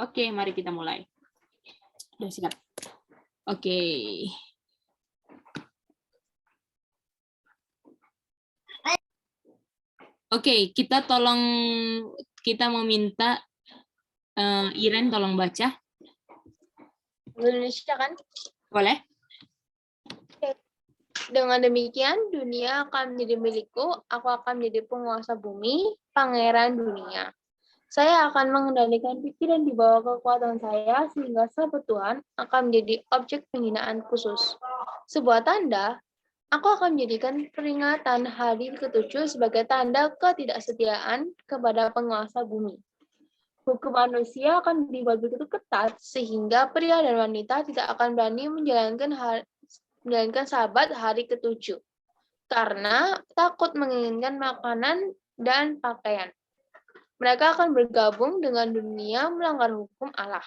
Oke, mari kita mulai. Sudah siap. Oke. Oke, kita mau minta Iren tolong baca. Indonesia kan? Boleh? Dengan demikian, dunia akan menjadi milikku, aku akan menjadi penguasa bumi, pangeran dunia. Saya akan mengendalikan pikiran di bawah kekuatan saya, sehingga sahabat Tuhan akan menjadi objek penghinaan khusus. Sebuah tanda, aku akan menjadikan peringatan hari ke-7 sebagai tanda ketidaksetiaan kepada penguasa bumi. Hukum manusia akan dibuat begitu ketat, sehingga pria dan wanita tidak akan berani menjalankan sabat hari ke-7 karena takut menginginkan makanan dan pakaian. Mereka akan bergabung dengan dunia melanggar hukum Allah.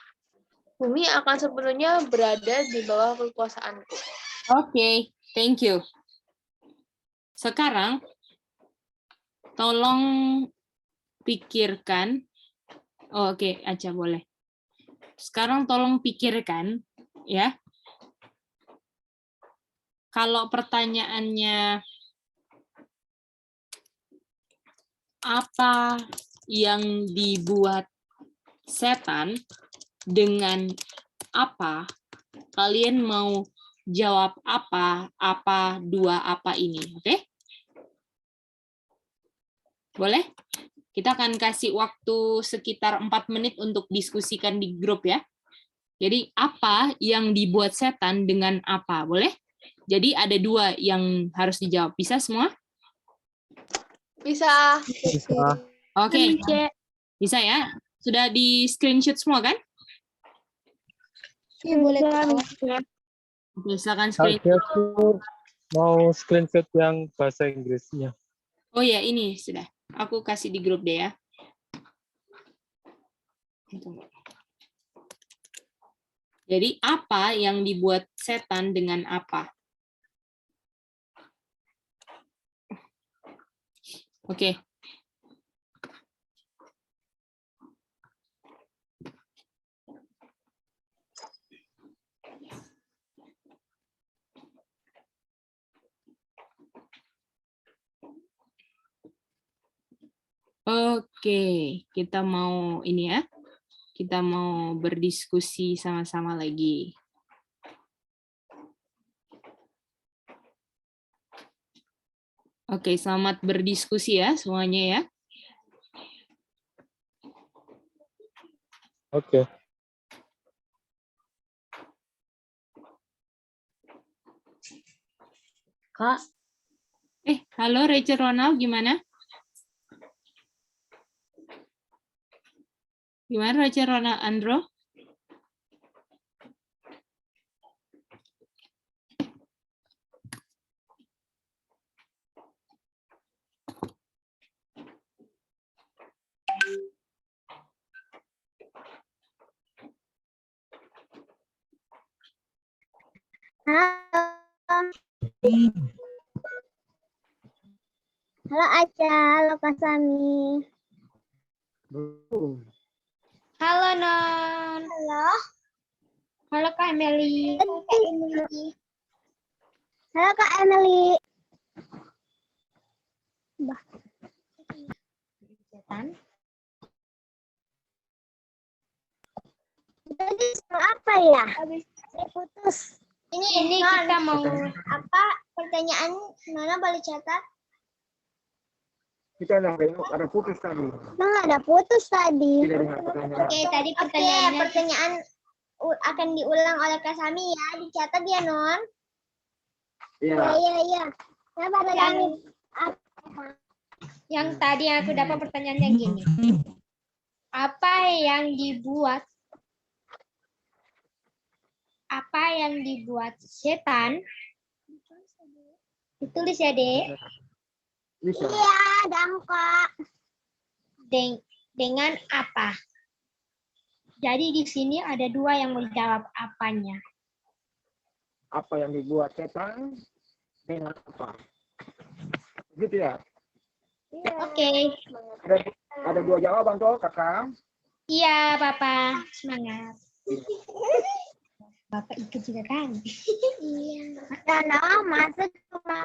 Bumi akan sepenuhnya berada di bawah kekuasaanku. Oke, thank you. Sekarang tolong pikirkan. Oke, Aca boleh. Sekarang tolong pikirkan ya. Kalau pertanyaannya apa yang dibuat setan dengan apa, kalian mau jawab apa dua apa ini, oke? Boleh? Kita akan kasih waktu sekitar 4 menit untuk diskusikan di grup ya. Jadi apa yang dibuat setan dengan apa, boleh? Jadi ada dua yang harus dijawab. Bisa semua? Bisa. Oke. Bisa ya? Sudah di screenshot semua kan? Ya, boleh. Oke, silakan Saya screenshot. tuh mau screenshot yang bahasa Inggrisnya. Oh ya, ini sudah. Aku kasih di grup deh ya. Jadi apa yang dibuat setan dengan apa? Oke. Oke, kita mau ini ya. Kita mau berdiskusi sama-sama lagi. Oke, selamat berdiskusi ya semuanya ya. Oke. Kak. Halo Rachel Ronald, gimana? Gimana Rachel Ronald Andro? Halo Aca, halo Kak Sami. Halo Non. Halo. Halo Kak Emily. Halo Kak Emily. Bah. Tadi apa ya? Habis putus. Ini kita mau Apa pertanyaan Nona boleh catat? Kita ada putus tadi. Emang ada putus tadi. Oke, tadi Pertanyaan akan diulang oleh Kak Sami ya, dicatat ya Non. Iya. Iya. Nah, pertanyaan yang tadi aku dapat pertanyaannya gini. Apa yang dibuat setan? Ditulis ya, Dek. Bisa. Iya, ada angka. Dengan apa? Jadi di sini ada dua yang menjawab apanya. Apa yang dibuat setan dengan apa? Gitu ya. Iya. Oke. Ada dua jawaban toh, Kakak. Iya, Papa. Semangat. Bapak ikut juga kan? Iya. Nah, masuk cuma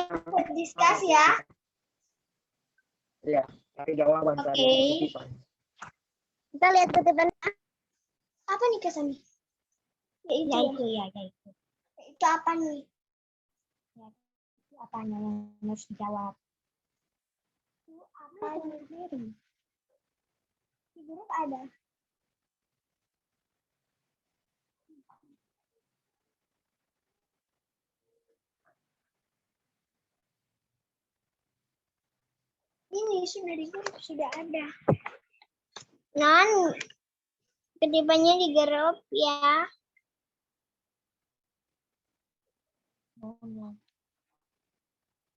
ikut diskusi ya. Iya, tapi jawaban Oke. dari kutipan. Kita lihat kutipan. Apa nih kesannya? Ya itu. Itu apa nih? Ya, itu apanya yang harus dijawab? Itu apa nih? Di grup ada. Ini sudah di grup, sudah ada. Non, ketipannya di grup ya.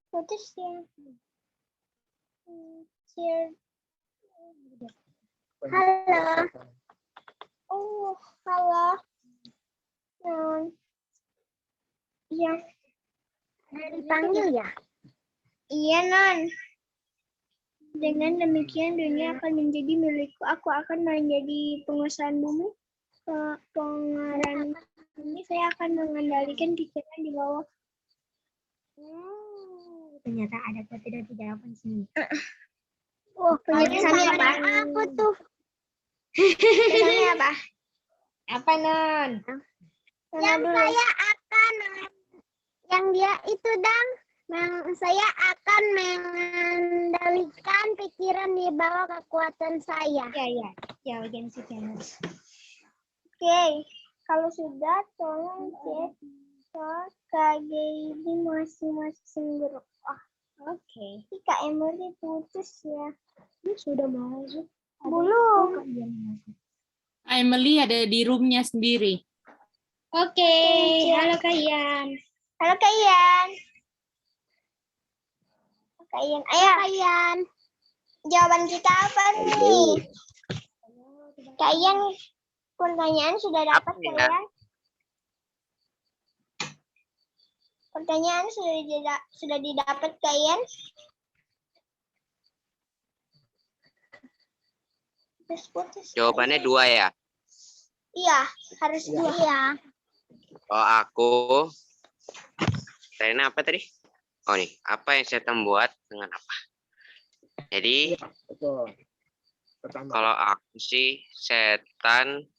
Putus ya. Share. Halo. Oh, halo. Non. Iya. Dipanggil ya? Iya, Non. Dengan demikian dunia akan menjadi milikku. Aku akan menjadi pengusaha bumi. Pengarang ini saya akan mengendalikan pikiran di bawah. Ternyata ada tidak jawaban sini. Oh, penjelasannya apa? Aku tuh. Penjelasannya apa? Apa, Non? Yang saya akan yang dia itu dang. Saya akan mengendalikan pikiran di bawah kekuatan saya. Ya, bagian situ. Oke, kalau sudah tolong cek ke KGID masing-masing grup. Oke. Kak Emily putus ya. Ini sudah masuk. Belum. Emily ada di roomnya sendiri. Oke. Halo Kak Ian. Halo Kak Ian. Kak Ian, ayo Kak Ian. Jawaban kita apa nih? Kak Ian, pertanyaan sudah dapat Kak Ian? Pertanyaan sudah didapat Kak Ian? Putus. Jawabannya 2 ya? Iya, harus 2. Iya. Oh, aku. Tanya apa tadi? Oh nih, apa yang saya buat dengan apa? Jadi, Betul. Pertama. kalau aku sih, setan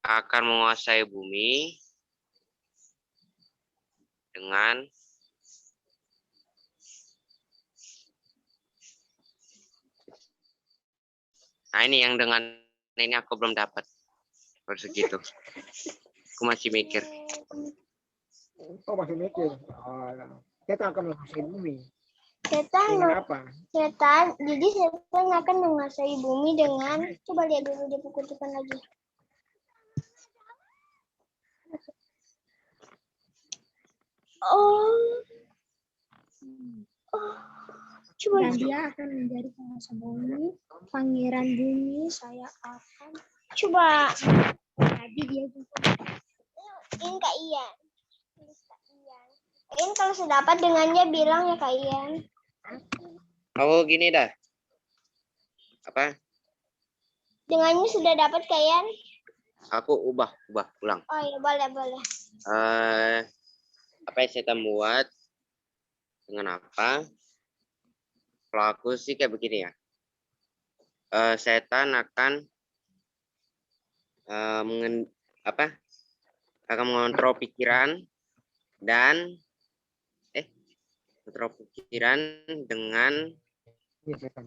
akan menguasai bumi dengan ini yang dengan ini aku belum dapat. Baru segitu. Aku masih mikir. Oh, masih mikir. Kita akan menguasai bumi. Setan, Dengan apa? jadi setan akan menguasai bumi dengan, coba lihat dulu di kutipan lagi. Coba dan dia akan menjadi penguasa bumi, pangeran bumi. Saya akan coba. Tadi dia juga. Ini Kak Ian. Ini kalau sudah dapat dengannya bilang ya Kak Ian. Oh, gini dah. Apa? Dengannya sudah dapat Kak Ian? Aku ubah ulang. Oh iya, boleh. Apa yang saya buat dengan apa? Kalau aku sih kayak begini ya. Setan akan akan mengontrol pikiran dan kontrol pikiran dengan pikiran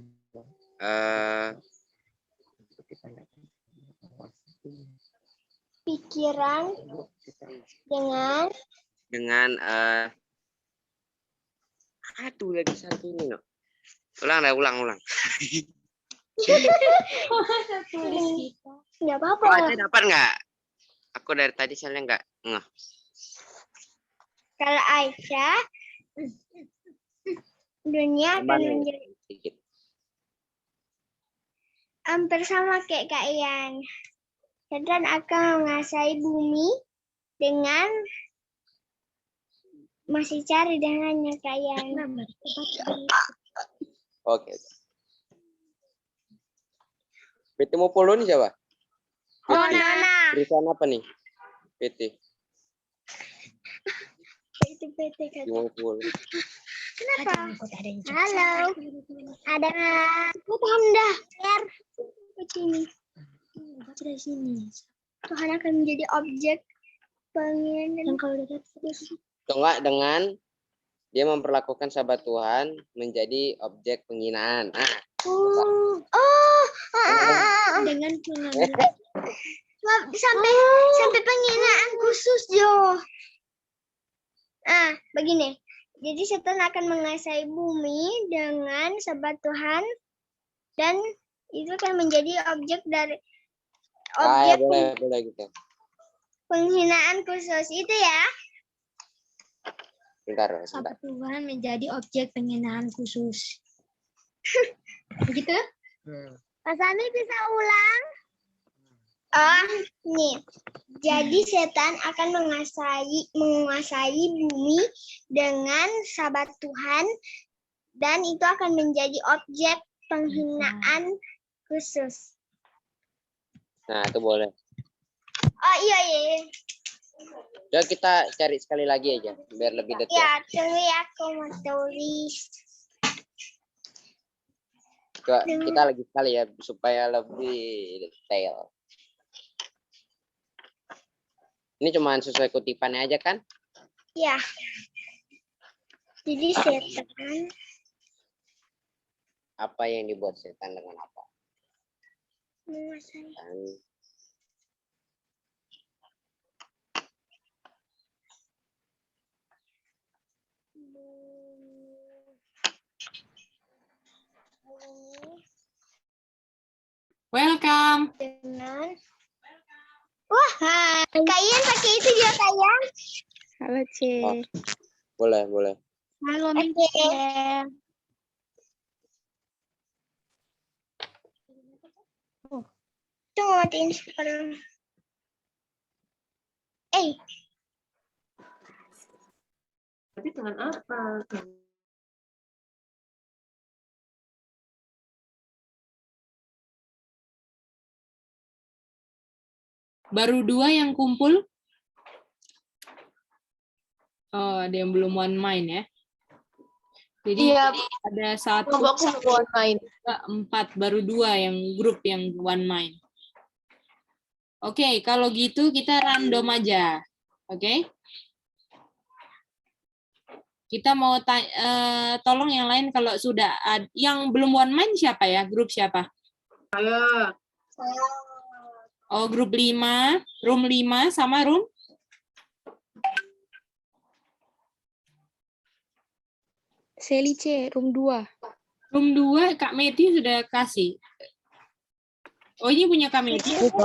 dengan aduh lagi satu ini no. Ulang. Nggak apa-apa. Kalau dapat nggak? Aku dari tadi soalnya nggak ngeh. Kalau Aisyah, dunia akan menjadi hampir sama kayak Kak Ian. Setan akan menguasai bumi dengan masih cari dengannya Kak Ian. Oke. PT Mopolo ini siapa? Nona. Perusahaan apa nih? PT Itu PT kan. di Mopolo. Kenapa? Halo. Ada. Paham dah. Biar. Sini. Sudah sini. Tuhan akan menjadi objek pengen dan kalau udah terus. Atau enggak dengan dia memperlakukan sahabat Tuhan menjadi objek penghinaan. Nah, Dengan pengambilan sampai penghinaan khusus Jo. Begini. Jadi setan akan menguasai bumi dengan sahabat Tuhan dan itu akan menjadi objek dari ya, objek boleh gitu. penghinaan khusus itu ya. Bentar. Sahabat Tuhan menjadi objek penghinaan khusus. Begitu? Mas Ami bisa ulang? Nih. Jadi setan akan menguasai bumi dengan sahabat Tuhan dan itu akan menjadi objek penghinaan khusus. Nah, itu boleh. Oh iya. Coba kita cari sekali lagi aja biar lebih detail. Ya, tunggu ya aku mau tulis. Coba kita lagi sekali ya supaya lebih detail. Ini cuma sesuai kutipannya aja kan? Ya. Jadi setan Apa yang dibuat setan dengan apa? menguasai. Welcome. Dengan wah, kalian pakai itu juga kalian? Halo, C. Oh, boleh. Halo, Oke. Tunggu matiin sekarang. Tapi dengan apa? Baru 2 yang kumpul. Oh, ada yang belum one mind ya. Jadi Iya, ada 1, coba aku mau main. 4, baru 2 yang grup yang one mind. Oke, kalau gitu kita random aja. Oke? Kita mau tolong yang lain kalau sudah yang belum one mind siapa ya? Grup siapa? Saya. Oh, grup 5, room 5 sama room Seli C, room 2. room 2 Kak Meti sudah kasih. Oh, ini punya Kak Meti. Aku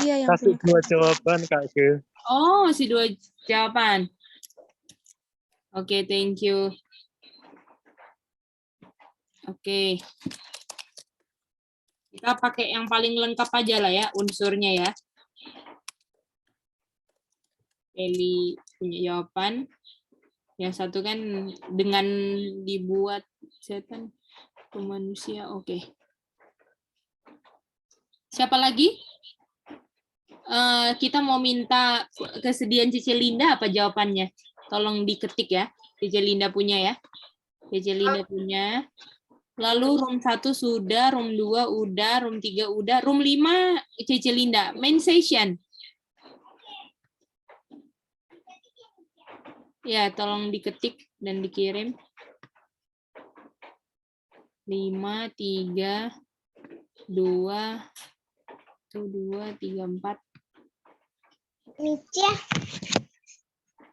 Iya, yang kasih punya. 2 jawaban Kak Gil. Oh, masih 2 jawaban. Oke, thank you. Oke. Kita pakai yang paling lengkap aja lah ya, unsurnya ya. Eli punya jawaban. Yang satu kan dengan dibuat setan ke manusia. Oke. Siapa lagi? Kita mau minta kesediaan Cici Linda apa jawabannya? Tolong diketik ya. Cici Linda punya ya. Cici Linda punya. Lalu room 1 sudah, room 2 udah, room 3 udah, room 5 Cici Linda. Main session. Ya, tolong diketik dan dikirim. 5, 3, 2, 3, 4. Mici,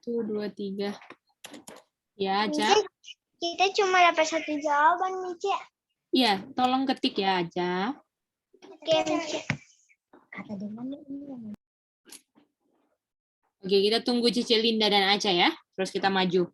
1, 2, 3. Ya, Mici, Aca. kita cuma dapat 1 jawaban, Mici. Iya, tolong ketik ya, Aca. Oke, Mici. Kata dengan ini. Oke, kita tunggu Cici Linda dan Aca ya. Terus kita maju.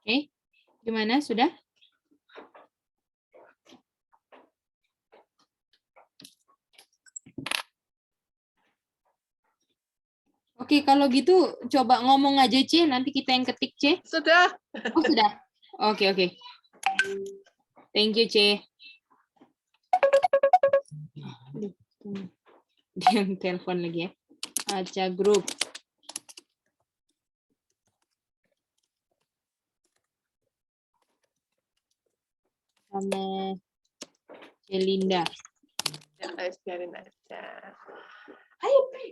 Oke, gimana? Sudah? Oke, kalau gitu coba ngomong aja, C. Nanti kita yang ketik, C. Sudah. Oh, sudah. Oke, oke. Thank you, C. Dia yang telepon lagi ya. Aca grup. Sama Celinda. Ya, biarin aja.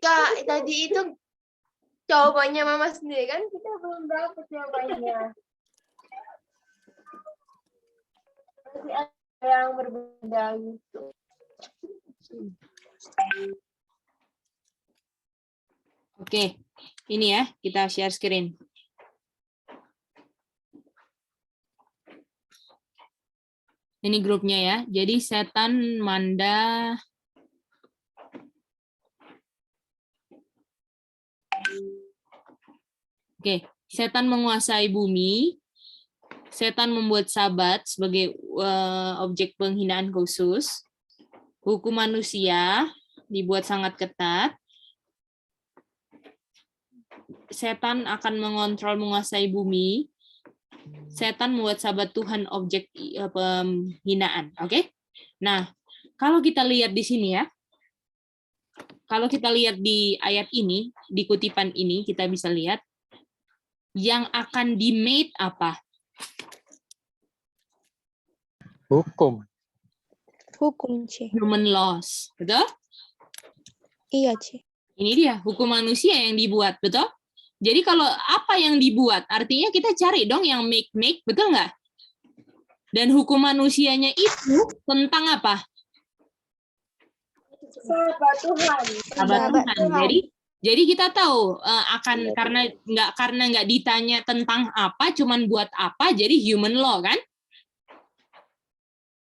Kak, tadi itu jawabannya Mama sendiri kan? Kita belum dapat jawabannya. Masih ada yang berbeda gitu. Oke, ini ya, kita share screen. Ini grupnya ya. Jadi Setan, Manda, oke, Setan menguasai bumi. Setan membuat Sabat sebagai objek penghinaan khusus. Hukum manusia dibuat sangat ketat. Setan akan mengontrol menguasai bumi. Setan membuat Sabat Tuhan objek penghinaan. Oke? Nah, kalau kita lihat di sini ya. Kalau kita lihat di ayat ini, di kutipan ini kita bisa lihat yang akan di-made apa? Hukum. Hukum, C. Human laws, betul? Iya, C. Ini dia, hukum manusia yang dibuat, betul? Jadi kalau apa yang dibuat, artinya kita cari dong yang make, betul nggak? Dan hukum manusianya itu tentang apa? Sahabat Tuhan. Sahabat Sahabat Tuhan. Jadi kita tahu akan karena nggak ditanya tentang apa, cuman buat apa, jadi human law kan?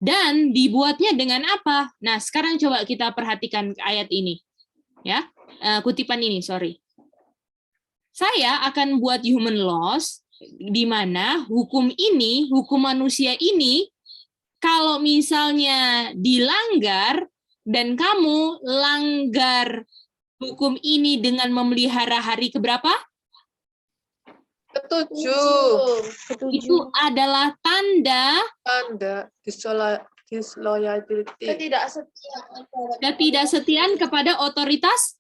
Dan dibuatnya dengan apa? Nah, sekarang coba kita perhatikan ayat ini. Ya, kutipan ini, sorry. Saya akan buat human laws di mana hukum manusia ini, kalau misalnya dilanggar dan kamu langgar hukum ini dengan memelihara hari keberapa? Ketujuh. Itu adalah tanda Tanda disloyalty. ketidaksetiaan kepada otoritas.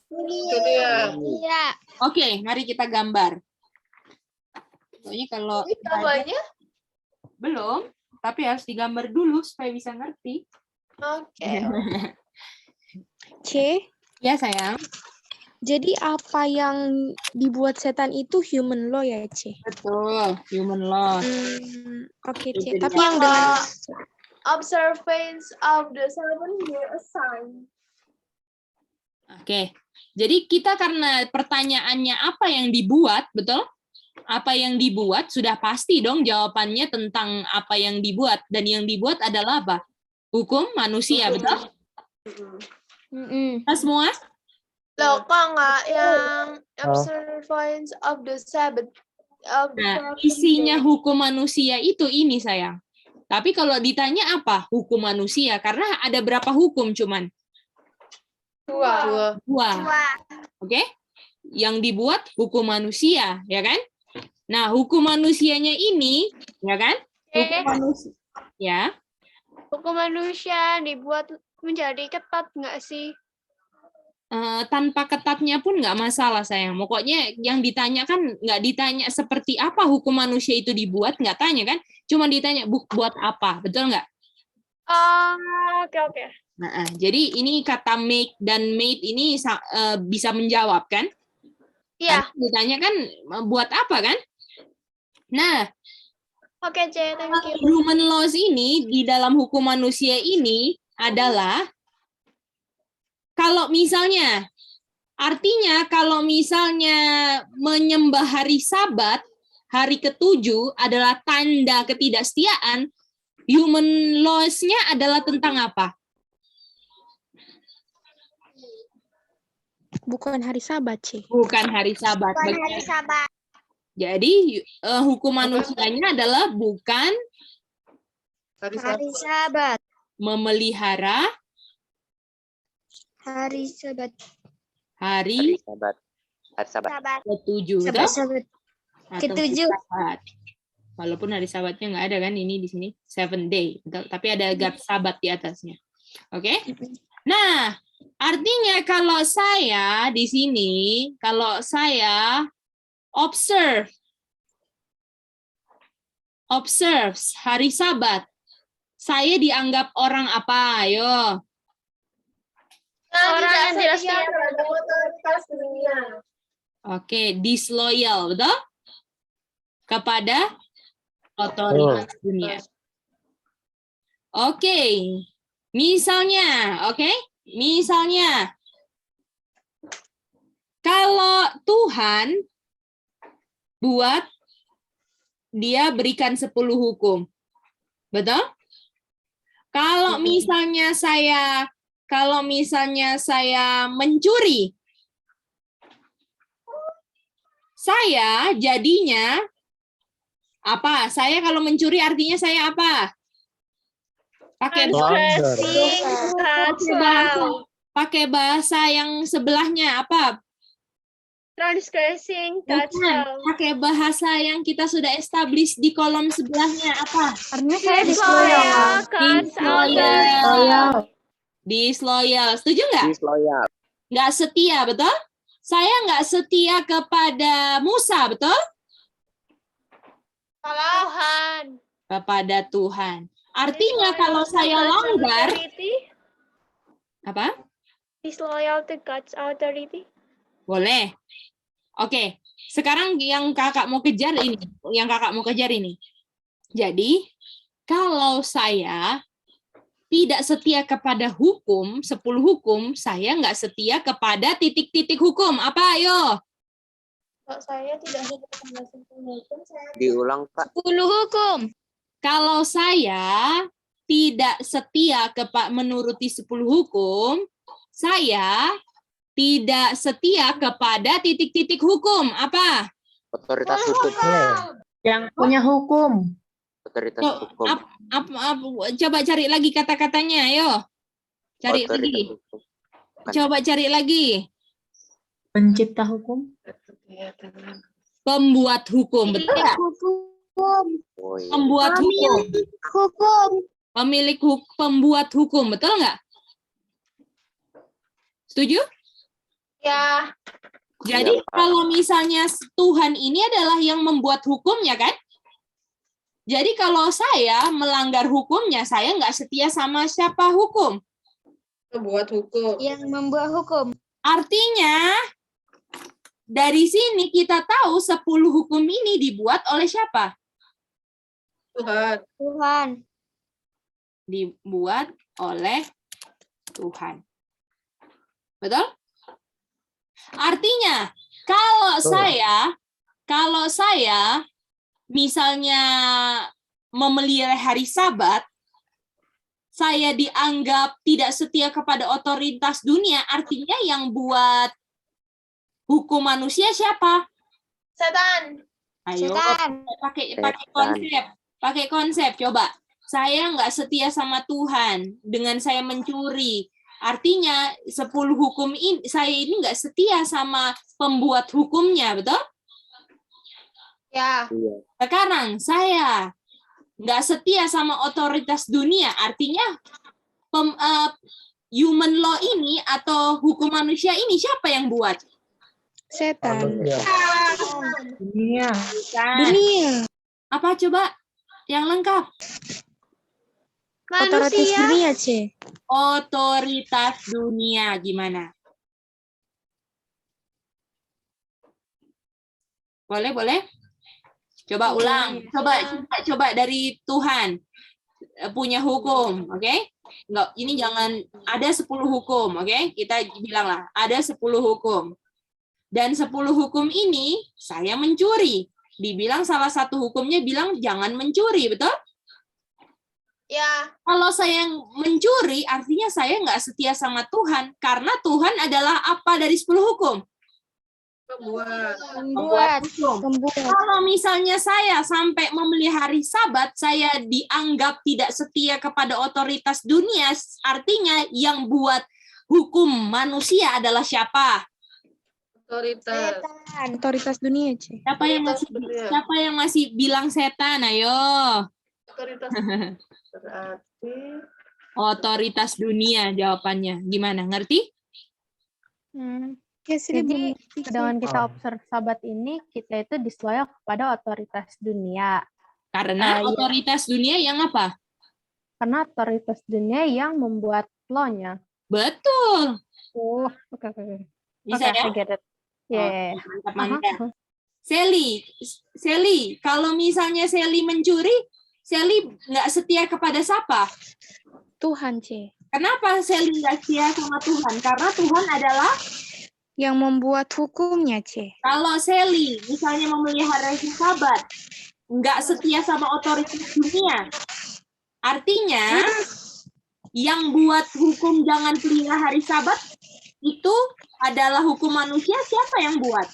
Dunia. Iya. Oke, mari kita gambar. Pokoknya kalau Ini jawabannya? belum, tapi harus digambar dulu supaya bisa ngerti. Oke. C. Ya, sayang. Jadi apa yang dibuat setan itu human law ya, C? Betul, human law. Oke, Itu C. dia. Tapi yang dengan Observance of the 7-year sign. Oke. Jadi kita karena pertanyaannya apa yang dibuat, betul? Apa yang dibuat sudah pasti dong jawabannya tentang apa yang dibuat, dan yang dibuat adalah apa? Hukum manusia, betul? Kita semua? Loh, kok nggak yang observance of the Sabbath? Nah, isinya hukum manusia itu ini, sayang. Tapi kalau ditanya apa hukum manusia, karena ada berapa hukum cuman? Dua. Dua. Oke? Yang dibuat hukum manusia, ya kan? Nah, hukum manusianya ini, ya kan? Hukum manusia. Ya. Hukum manusia dibuat menjadi ketat nggak sih? Tanpa ketatnya pun nggak masalah, sayang. Pokoknya yang ditanya kan nggak ditanya seperti apa hukum manusia itu dibuat, nggak tanya kan? Cuma ditanya buat apa, betul nggak? Oke. Nah, jadi ini kata make dan made ini bisa menjawab kan? Iya. Karena ditanya kan buat apa kan? Nah, Oke, C. Thank you. human laws ini di dalam hukum manusia ini adalah kalau misalnya, artinya kalau misalnya menyembah hari Sabat, hari ke-7 adalah tanda ketidaksetiaan, human laws-nya adalah tentang apa? bukan hari Sabat, C. Bukan hari Sabat. Bukan hari Sabat. Jadi hukum manusianya adalah bukan Hari Hari Sabtu. Sabat. memelihara Hari Sabat. hari Hari Sabat. Hari Sabat. Sabat. ketujuh, betul? Sabat. Atau Ketujuh. hari Sabat. Walaupun hari Sabatnya nggak ada kan ini di sini 7 day, betul? Tapi ada God Sabat di atasnya. Oke? Nah, artinya kalau saya di sini, kalau saya observes hari Sabat, saya dianggap orang apa? Ayo. Orang yang tidak setia pada otoritas dunia. Oke, disloyal, betul? Kepada otoritas dunia. Oke. Misalnya, misalnya kalau Tuhan buat dia berikan 10 hukum. Betul? Kalau misalnya saya mencuri, saya jadinya apa? Saya kalau mencuri artinya saya apa? Pakai Melanggar. pakai bahasa yang sebelahnya apa? Transgressing. Bukan. Pakai bahasa yang kita sudah establish di kolom sebelahnya apa? Karena saya disloyal. Disloyal. Disloyal. Setuju nggak? Disloyal. Nggak setia, betul? Saya nggak setia kepada Musa, betul? Tuhan. Kepada Tuhan. Artinya kalau saya longgar, apa? Disloyal to God's authority. Boleh. Oke, sekarang yang kakak mau kejar ini. Jadi, kalau saya tidak setia kepada hukum, 10 hukum, saya nggak setia kepada titik-titik hukum. Apa, ayo? Kalau saya tidak setia pada hukum, saya Diulang, Pak. 10 hukum. Kalau saya tidak setia menuruti 10 hukum, saya tidak setia kepada titik-titik hukum. Apa? Otoritas hukum. Yang punya hukum. Otoritas Oh, hukum. Coba cari lagi kata-katanya, ayo. Cari Otoritas lagi. hukum. Coba cari lagi. Pencipta hukum. Pembuat hukum, betul nggak? Oh, iya. Pembuat hukum. Pemilik pembuat hukum, betul nggak? Setuju? ya Jadi Iya, Pak. kalau misalnya Tuhan ini adalah yang membuat hukumnya, kan? Jadi kalau saya melanggar hukumnya, saya nggak setia sama siapa hukum. Membuat hukum. Yang membuat hukum. Artinya, dari sini kita tahu 10 hukum ini dibuat oleh siapa? Tuhan. Dibuat oleh Tuhan. Betul? Artinya, kalau saya misalnya memelihara hari Sabat, saya dianggap tidak setia kepada otoritas dunia, artinya yang buat hukum manusia siapa? setan. Ayo, Setan. pakai konsep, coba. Saya nggak setia sama Tuhan dengan saya mencuri. Artinya 10 hukum ini, saya ini nggak setia sama pembuat hukumnya, betul? Ya, Iya. Sekarang saya nggak setia sama otoritas dunia, artinya human law ini atau hukum manusia ini siapa yang buat? Setan. Manusia. Dunia. Dunia. Apa coba yang lengkap? Otoritas dunia, C. Otoritas dunia gimana? Boleh? Coba ulang. Coba dari Tuhan punya hukum, oke? Enggak, ini jangan ada 10 hukum, oke? Kita bilang lah, ada 10 hukum. Dan 10 hukum ini saya mencuri. Dibilang salah satu hukumnya bilang jangan mencuri, betul? ya, Kalau saya mencuri, artinya saya nggak setia sama Tuhan. Karena Tuhan adalah apa dari 10 hukum? Pembuat. Pembuat hukum. Membuat. Kalau misalnya saya sampai memelihara sabat, saya dianggap tidak setia kepada otoritas dunia, artinya yang buat hukum manusia adalah siapa? Otoritas. Otoritas dunia, C. Siapa yang masih bilang setan? Ayo. Otoritas. Berarti Otoritas dunia jawabannya. Gimana? Ngerti? Jadi dengan kita observe sabat ini, kita itu disloyal kepada otoritas dunia. Karena otoritas dunia yang apa? Karena otoritas dunia yang membuat law-nya. Betul. Oh, oke. Bisa ya? I get it. Yeah. Mantap, mantap. Sally, kalau misalnya Sally mencuri, Sally nggak setia kepada siapa? Tuhan, C. Kenapa Sally nggak setia sama Tuhan? Karena Tuhan adalah Yang membuat hukumnya, C. kalau Sally misalnya memelihara sabat, nggak setia sama otoritas dunia. Artinya, yang buat hukum jangan pelihara hari sabat itu adalah hukum manusia. Siapa yang buat?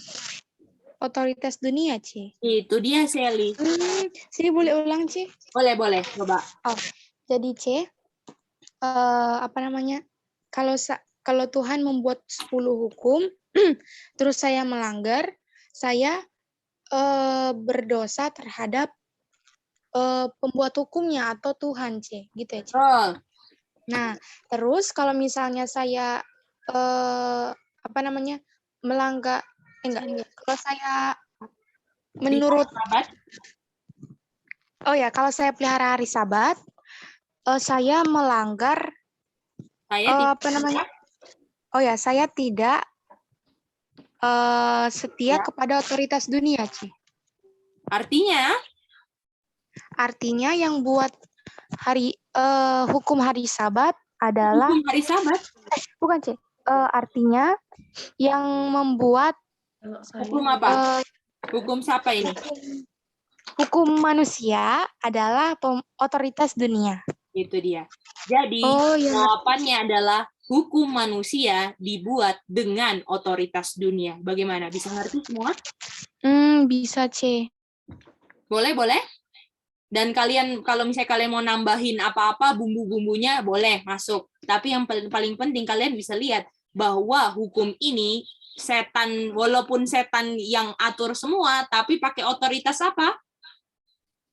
Otoritas dunia, C. Itu dia, Sally. Sini boleh ulang, C? Boleh, coba. Jadi, C, apa namanya? Kalau Tuhan membuat 10 hukum, terus saya melanggar, saya berdosa terhadap pembuat hukumnya atau Tuhan, C. Gitu ya, C. Oh. Nah, terus kalau misalnya saya apa namanya? Melanggar kalau saya menurut kalau saya pelihara hari Sabat, saya melanggar saya tidak setia kepada otoritas dunia, Ci. Artinya yang buat hukum hari Sabat adalah hukum hari Sabat. Bukan, C. Artinya yang membuat hukum apa? Hukum siapa ini? Hukum manusia adalah otoritas dunia. Itu dia. Jadi jawabannya adalah hukum manusia dibuat dengan otoritas dunia. Bagaimana? Bisa ngerti semua? Bisa, C. Boleh. Dan kalian kalau misalnya kalian mau nambahin apa-apa bumbu-bumbunya boleh masuk. Tapi yang paling penting kalian bisa lihat bahwa hukum ini setan, walaupun setan yang atur semua, tapi pakai otoritas apa?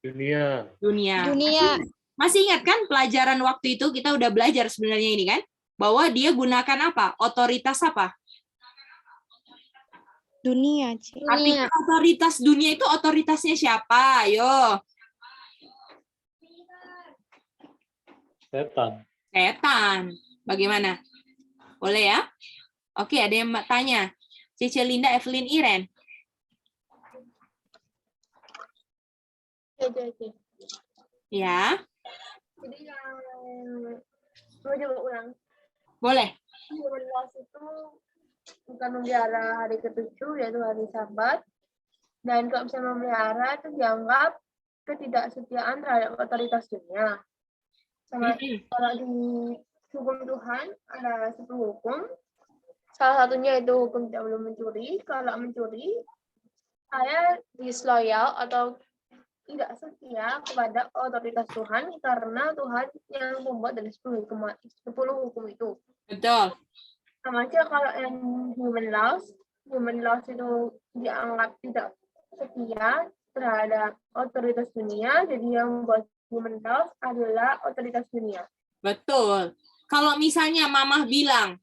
Dunia. Masih ingat kan pelajaran waktu itu kita udah belajar sebenarnya ini kan? Bahwa dia gunakan apa? Otoritas apa? Dunia, C. Artinya otoritas dunia itu otoritasnya siapa? Ayo. Setan. Bagaimana? Boleh ya? Oke, ada yang tanya. Cece Linda, Evelyn, Iren. Ya. Jadi yang mau coba ulang. Boleh. Human laws itu bukan memelihara hari ke-7 yaitu hari Sabat. Dan kalau misalnya memelihara itu dianggap ketidaksetiaan terhadap otoritas dunia. Sama kalau di hukum Tuhan ada 10 hukum. Salah satunya itu hukum tidak boleh mencuri. Kalau mencuri, saya disloyal atau tidak setia kepada otoritas Tuhan karena Tuhan yang membuat dari 10 hukum itu. Betul. Sama aja kalau yang human laws itu dianggap tidak setia terhadap otoritas dunia, jadi yang membuat human laws adalah otoritas dunia. Betul. Kalau misalnya Mama bilang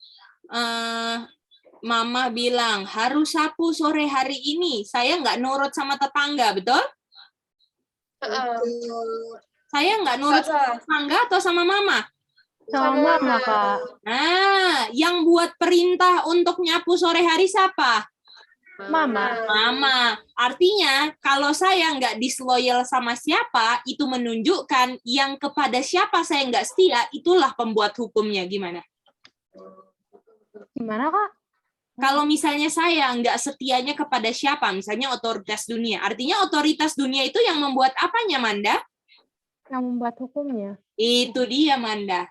harus sapu sore hari ini, saya nggak nurut sama tetangga, betul? Saya nggak nurut sama tetangga atau sama Mama? Sama Mama, Kak. Nah, yang buat perintah untuk nyapu sore hari siapa? Mama. Artinya, kalau saya nggak disloyal sama siapa, itu menunjukkan yang kepada siapa saya nggak setia, itulah pembuat hukumnya. Gimana? Gimana, Kak? Kalau misalnya saya nggak setianya kepada siapa, misalnya otoritas dunia, artinya otoritas dunia itu yang membuat apanya, Manda? Yang membuat hukumnya. Itu dia, Manda.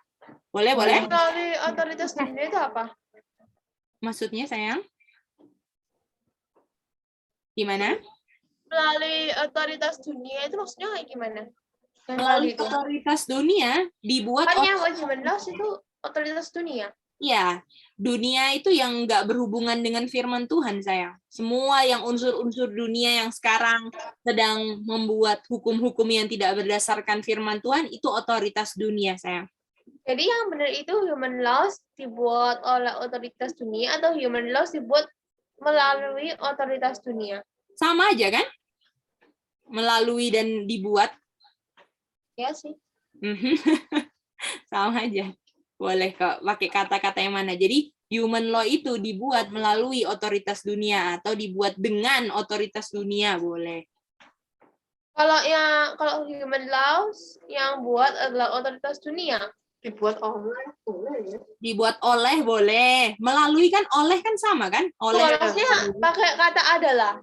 Boleh? Dari otoritas dunia itu apa? Maksudnya, sayang? Gimana? Melalui otoritas dunia itu maksudnya kayak gimana? Yang Melalui tadi itu. otoritas dunia dibuat Kan yang human laws itu otoritas dunia. ya, dunia itu yang nggak berhubungan dengan firman Tuhan, sayang. Semua yang unsur-unsur dunia yang sekarang sedang membuat hukum-hukum yang tidak berdasarkan firman Tuhan, itu otoritas dunia, sayang. Jadi yang benar itu human laws dibuat oleh otoritas dunia atau human laws dibuat melalui otoritas dunia? Sama aja kan? Melalui dan dibuat. Ya sih. Sama aja. Boleh kok pakai kata-kata yang mana. Jadi human law itu dibuat melalui otoritas dunia atau dibuat dengan otoritas dunia, boleh. Kalau human laws yang buat adalah otoritas dunia. Dibuat oleh boleh ya. Dibuat oleh boleh. Melalui kan oleh kan sama kan? Oleh. Maksudnya pakai kata adalah.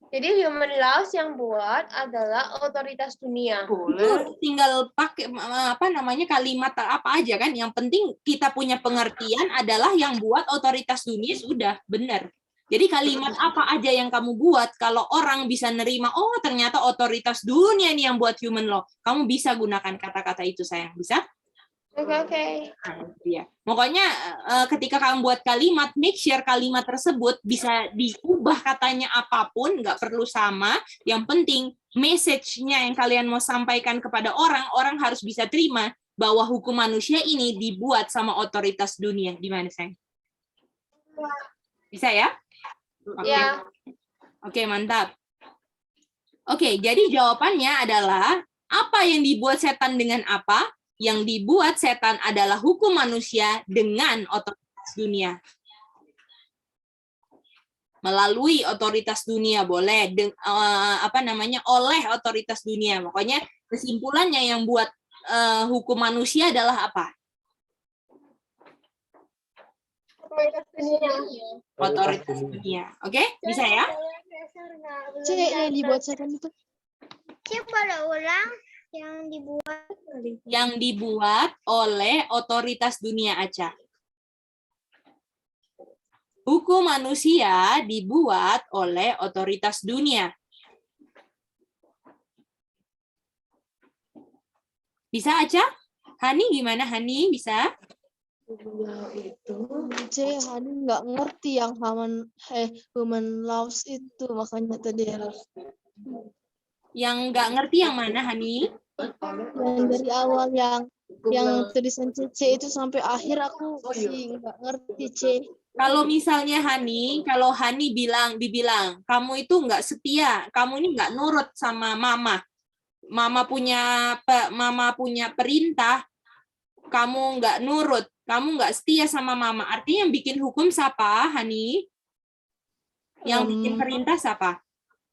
Jadi human laws yang buat adalah otoritas dunia. Itu tinggal pakai apa namanya kalimat apa aja kan. Yang penting kita punya pengertian adalah yang buat otoritas dunia sudah benar. Jadi kalimat apa aja yang kamu buat kalau orang bisa nerima, oh ternyata otoritas dunia nih yang buat human law. Kamu bisa gunakan kata-kata itu, sayang. Bisa? Oke. Ya. Pokoknya ketika kamu buat kalimat, make sure kalimat tersebut bisa diubah katanya apapun, nggak perlu sama. Yang penting message-nya yang kalian mau sampaikan kepada orang, orang harus bisa terima bahwa hukum manusia ini dibuat sama otoritas dunia. Gimana, sayang? Bisa ya? Oke. Ya. Oke, mantap. Oke, jadi jawabannya adalah apa yang dibuat setan dengan apa? Yang dibuat setan adalah hukum manusia dengan otoritas dunia. Melalui otoritas dunia boleh, oleh otoritas dunia. Pokoknya kesimpulannya yang buat hukum manusia adalah apa? Otoritas dunia. Oke, bisa ya? C yang dibuat setan itu. Coba ulang yang dibuat oleh otoritas dunia aja. Hukum manusia dibuat oleh otoritas dunia. Bisa aja? Hani gimana, Hani? Bisa? C, Hani nggak ngerti yang human laws itu, makanya tadi Yang nggak ngerti yang mana, Hani? yang dari awal yang tulisan C itu sampai akhir aku masih nggak ngerti C. Kalau misalnya kalau Hani dibilang kamu itu nggak setia, kamu ini nggak nurut sama mama. Mama punya perintah, kamu nggak nurut, kamu nggak setia sama mama. Artinya yang bikin hukum siapa, Hani? Yang bikin perintah siapa?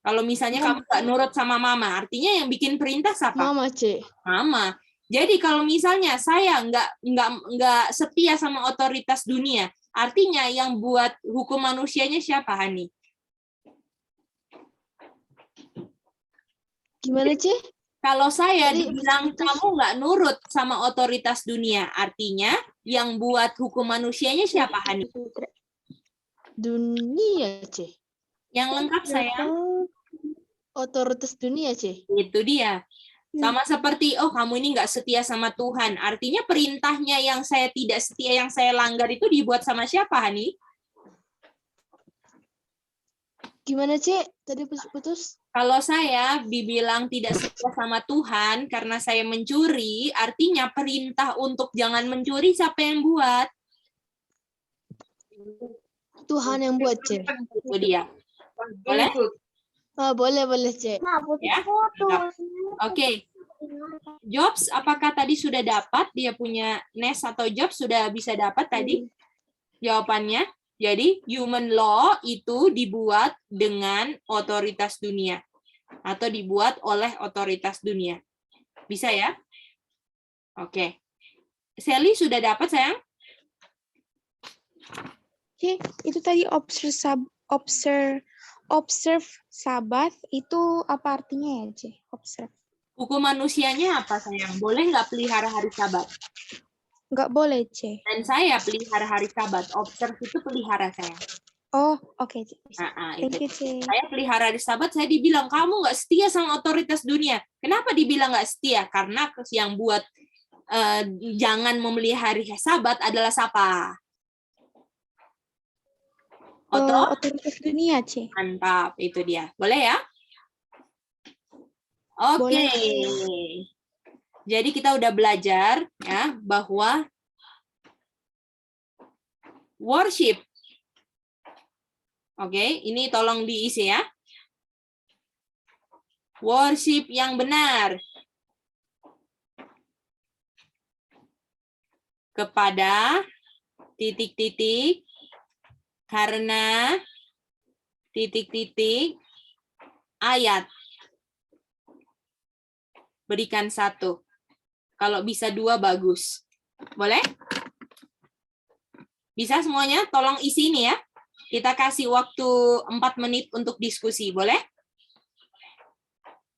Kalau misalnya kamu nggak nurut sama mama, artinya yang bikin perintah siapa? Mama, C. Mama. Jadi kalau misalnya saya nggak setia sama otoritas dunia, artinya yang buat hukum manusianya siapa, Hani? Gimana, C? Kalau saya dibilang kamu nggak nurut sama otoritas dunia, artinya yang buat hukum manusianya siapa, Hani? Dunia, C. Yang lengkap, sayang. Otoritas dunia, C. Itu dia. Sama seperti, oh kamu ini nggak setia sama Tuhan. Artinya perintahnya yang saya tidak setia, yang saya langgar itu dibuat sama siapa, Hani? Gimana, C? Tadi putus-putus. Kalau saya dibilang tidak setia sama Tuhan karena saya mencuri, artinya perintah untuk jangan mencuri siapa yang buat? Tuhan yang buat, C. Itu dia. Boleh? Boleh, C. Ya? Oke. Jobs, apakah tadi sudah dapat? Dia punya Nes atau Jobs sudah bisa dapat tadi? Jawabannya. Jadi, human law itu dibuat dengan otoritas dunia. Atau dibuat oleh otoritas dunia. Bisa ya? Oke. Sally sudah dapat, sayang? C, itu tadi observe Sabbath itu apa artinya ya, C? Observe. Hukum manusianya apa, sayang? Boleh nggak pelihara hari Sabat? Nggak boleh, C. Dan saya pelihara hari Sabat. Observe itu pelihara, sayang. Oh, oke, C. Bisa. Itu. Thank you, C. Saya pelihara hari Sabat, saya dibilang kamu nggak setia sama otoritas dunia. Kenapa dibilang nggak setia? Karena yang buat jangan memelihara hari Sabat adalah siapa? Otoritas dunia, C. Mantap, itu dia. Boleh ya? Oke. Boleh. Jadi kita udah belajar ya bahwa worship. Oke, ini tolong diisi ya. Worship yang benar kepada titik-titik karena titik-titik ayat. Berikan 1. Kalau bisa 2 bagus. Boleh? Bisa semuanya? Tolong isi ini ya. Kita kasih waktu 4 menit untuk diskusi, boleh?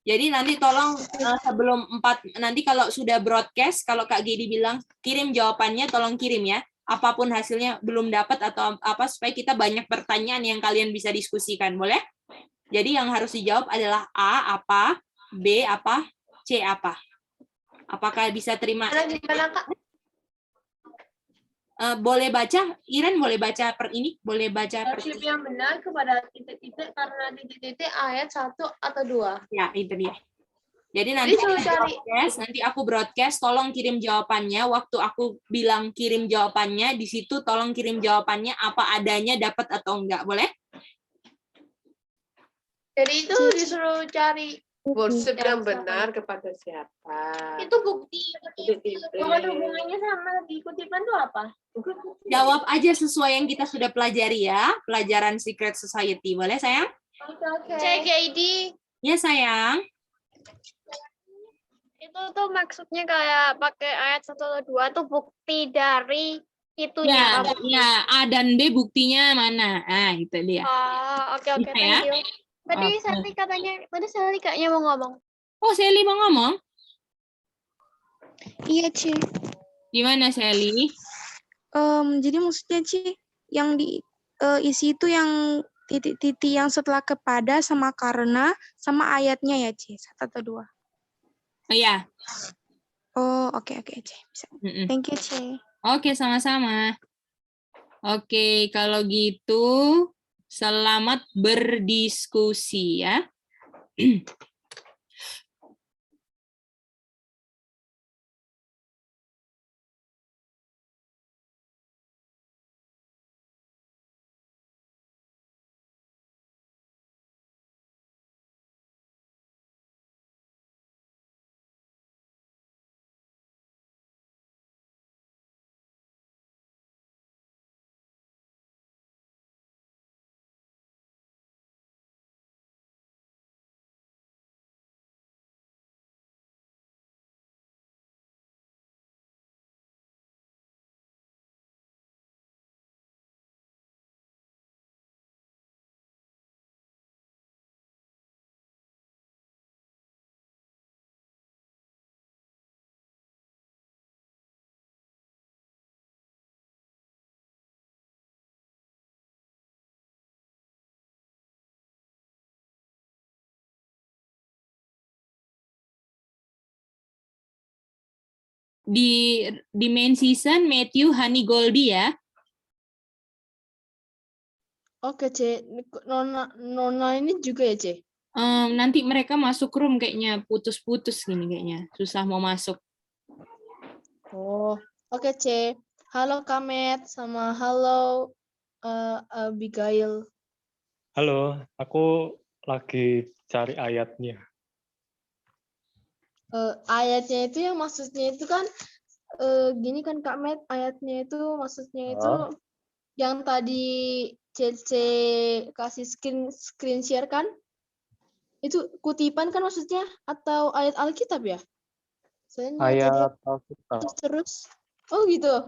Jadi nanti tolong sebelum 4, nanti kalau sudah broadcast, kalau Kak Gedi bilang kirim jawabannya, tolong kirim ya. Apapun hasilnya belum dapat atau apa, supaya kita banyak pertanyaan yang kalian bisa diskusikan, boleh? Jadi yang harus dijawab adalah A apa, B apa, C apa. Apakah bisa terima? Gimana, Kak? Boleh baca, Iren boleh baca ini, boleh baca Worship yang benar kepada titik-titik karena titik-titik ayat 1 atau 2. Ya, itu dia. Jadi nanti aku broadcast, tolong kirim jawabannya. Waktu aku bilang kirim jawabannya, di situ tolong kirim jawabannya apa adanya, dapat atau enggak, boleh? Jadi itu disuruh cari Worship yang benar kepada siapa? itu bukti. Bukan hubungannya sama di kutipan itu apa? Jawab aja sesuai yang kita sudah pelajari ya, pelajaran Secret Society. Boleh, sayang? Oke. CGID. Ya, sayang. Itu tuh maksudnya kayak pakai ayat 1 atau 2 tuh bukti dari itunya. Ya, A dan B buktinya mana? Ah, itu dia. Oh, oke, Bisa thank ya? you. Tadi Sally kayaknya mau ngomong. Oh, Sally mau ngomong? Iya, Ci. Gimana, Sally? Jadi maksudnya, Ci, yang isi itu yang titik-titik yang setelah kepada sama karena sama ayatnya ya, Ci? 1 atau 2? Oh, iya. Oh, oke, Ci. Bisa. Thank you, Ci. Oke, sama-sama. Oke, kalau gitu selamat berdiskusi ya. Di main season Matthew, Honey, Goldie ya. Oke, C. Nona ini juga ya, C? Nanti mereka masuk room kayaknya putus-putus gini kayaknya. Susah mau masuk. Oh, oke, C. Halo Kamet sama halo Abigail. Halo, aku lagi cari ayatnya. Ayatnya itu yang maksudnya itu kan gini kan Kak Met, ayatnya itu maksudnya itu yang tadi CC kasih screen share kan? Itu kutipan kan maksudnya atau ayat Alkitab ya? Soalnya Ayat Alkitab. terus. Oh gitu.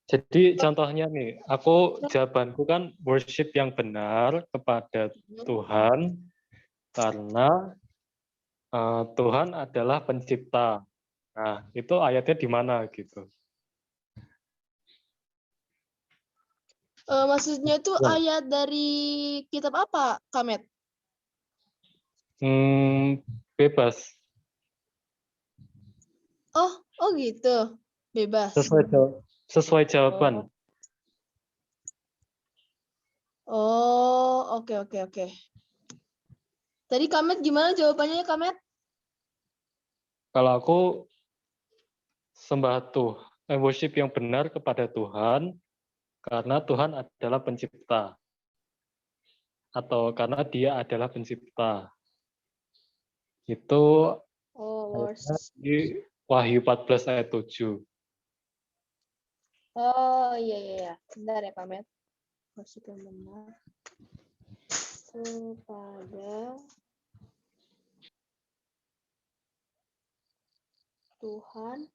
Jadi contohnya nih, jawabanku kan worship yang benar kepada Tuhan karena Tuhan adalah pencipta. Nah, itu ayatnya di mana gitu? Maksudnya itu Ya. ayat dari kitab apa, Kamet? Bebas. Oh gitu. Bebas. Sesuai jawaban. Oh, oke. Tadi Kamet gimana jawabannya, Kamet? Kalau aku sembah Tuhan, worship yang benar kepada Tuhan, karena Tuhan adalah pencipta. Atau karena dia adalah pencipta. Itu ayatnya di Wahyu 14 ayat 7. Oh iya. Bentar ya, Kamet. Worship yang benar kepada Tuhan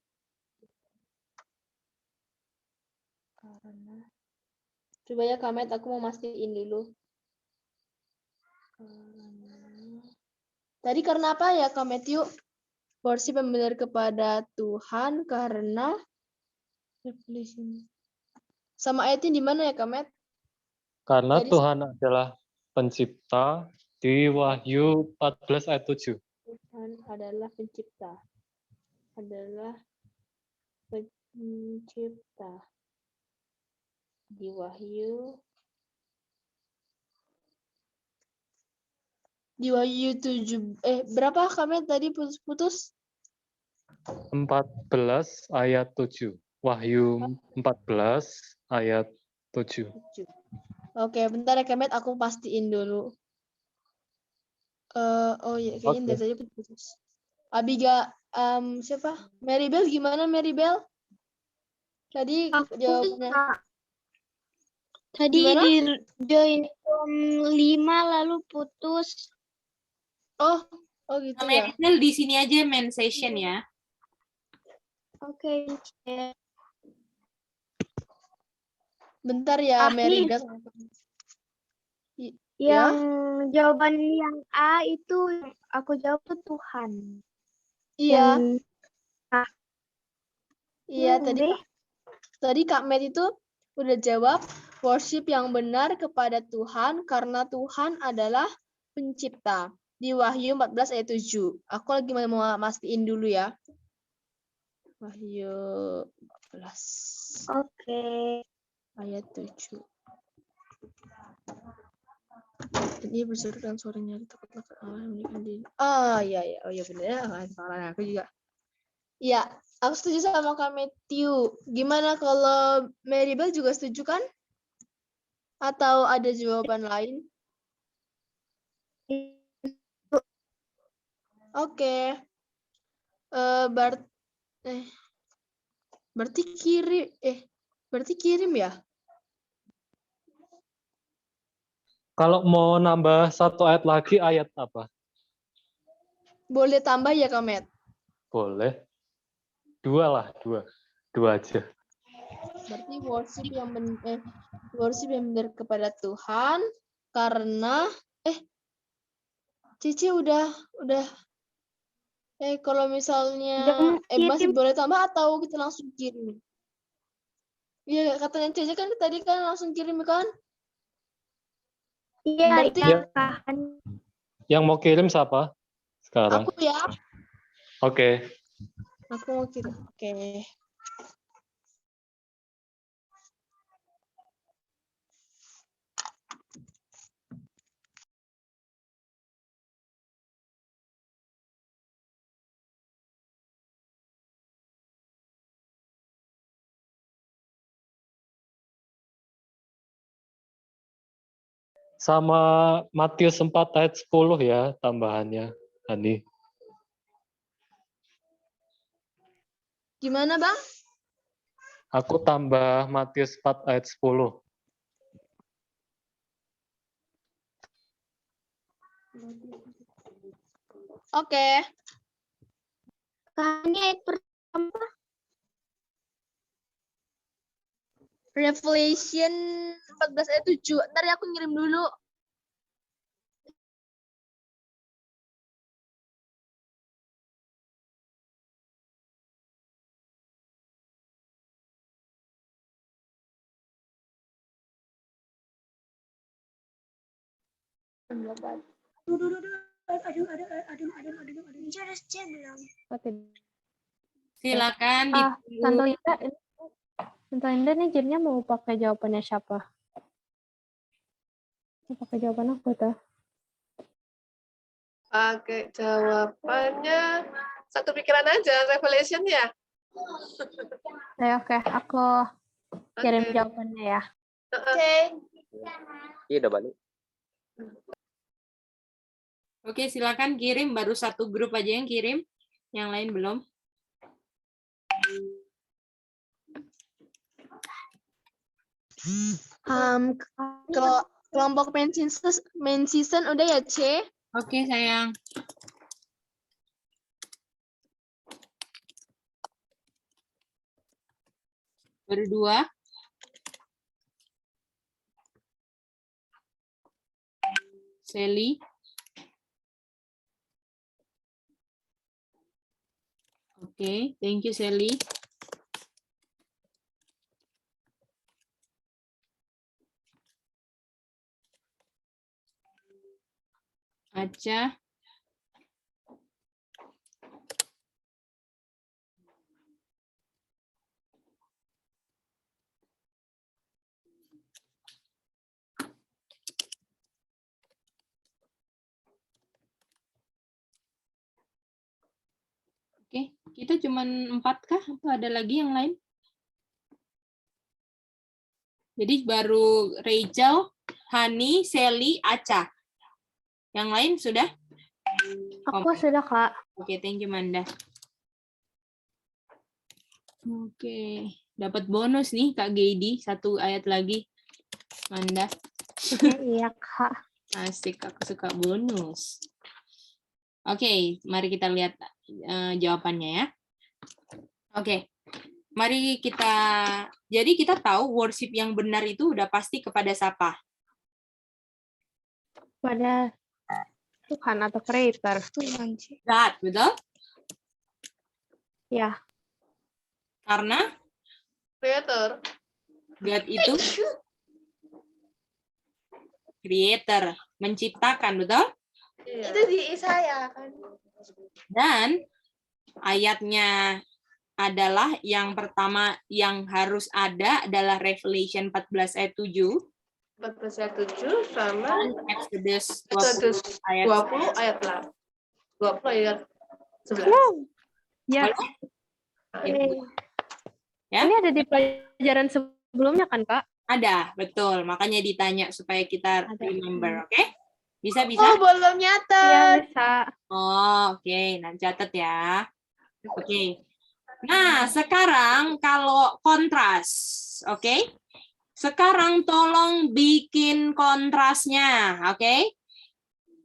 karena coba ya, Kamet, aku mau mastiin dulu. Tadi karena apa ya, Kamet? Yuk, worship yang benar kepada Tuhan karena sama ayatnya di mana ya, Kamet? Karena Jadi Tuhan adalah pencipta di Wahyu 14 ayat 7. Tuhan adalah pencipta. Di Wahyu 7 berapa, Kamet, tadi putus-putus? 14 ayat 7. Wahyu 14 ayat 7. Oke, bentar ya, Kamet, aku pastiin dulu. Oh iya, kayaknya dari tadi putus. Abiga, siapa? Maribel, gimana Maribel? Tadi jawabannya. Tadi Gimana? di join jam 5 lalu putus. Oh gitu ya. Maribel di sini aja main session ya. Oke. Bentar ya, Maribel. Yang jawaban yang A itu yang aku jawab tuh Tuhan. Iya. Yang tadi Kak Met itu udah jawab worship yang benar kepada Tuhan karena Tuhan adalah pencipta. Di Wahyu 14 ayat 7. Aku lagi mau mastiin dulu ya. Wahyu 14. Oke. Ayat 7. Ini berserukan suaranya takutlah iya. Oh ya benar, salah aku juga. Iya, aku setuju sama Kak Matthew. Gimana kalau Maribel juga setuju kan? Atau ada jawaban lain? Oke. Berarti kirim ya? Kalau mau nambah satu ayat lagi, ayat apa? Boleh tambah ya, Kak Met? Boleh. Dua aja. Berarti worship yang benar kepada Tuhan karena Cici udah kalau misalnya masih boleh tambah atau kita langsung kirim? Iya, katanya Cici kan tadi kan langsung kirim kan? Iya, berarti yang mau kirim siapa sekarang? Aku ya. Oke. Aku mau kirim. Oke. Sama Matius 4 ayat 10 ya tambahannya, Hani. Gimana, Bang? Aku tambah Matius 4 ayat 10. Oke. Ini ayat pertama. Revelation 14 ayat 7. Ntar ya aku ngirim dulu. Silakan Tante Linda, Tante Linda nih jadinya mau pakai jawabannya siapa? Mau pakai jawaban apa tuh? Pakai jawabannya satu pikiran aja, Revelation ya. Oke, aku kirim jawabannya ya. Iya, udah balik. Oke, silakan kirim. Baru satu grup aja yang kirim. Yang lain belum. Kalau kelompok main season udah ya, C? Oke, sayang. Berdua. Sally. Oke, thank you, Sally. Aca. Oke, kita cuma 4 kah? Atau ada lagi yang lain? Jadi baru Rachel, Hani, Sally, Aca. Yang lain sudah? Aku sudah, Kak. Oke, thank you, Manda. Oke, dapat bonus nih Kak Geidi, 1 ayat lagi. Manda. Iya, Kak. Asik, aku suka bonus. Oke, mari kita lihat jawabannya ya. Oke, mari kita, jadi kita tahu worship yang benar itu udah pasti kepada siapa? Pada Tuhan atau Creator. God, betul? Ya. Karena Creator. God itu creator, menciptakan, betul? Itu di Isaya kan. Dan ayatnya adalah yang pertama yang harus ada adalah Revelation 14 ayat 7. 14 ayat 7 sama Exodus 20 ayat 20 ayat 11. Ya. Ya. Ini ada di pelajaran sebelumnya kan, Kak? Ada, betul. Makanya ditanya supaya kita remember, oke? Bisa? Oh, belum nyatet. Iya, bisa. Oh, oke. Nanti catat ya. Oke. Nah, sekarang kalau kontras, oke? Sekarang tolong bikin kontrasnya, oke?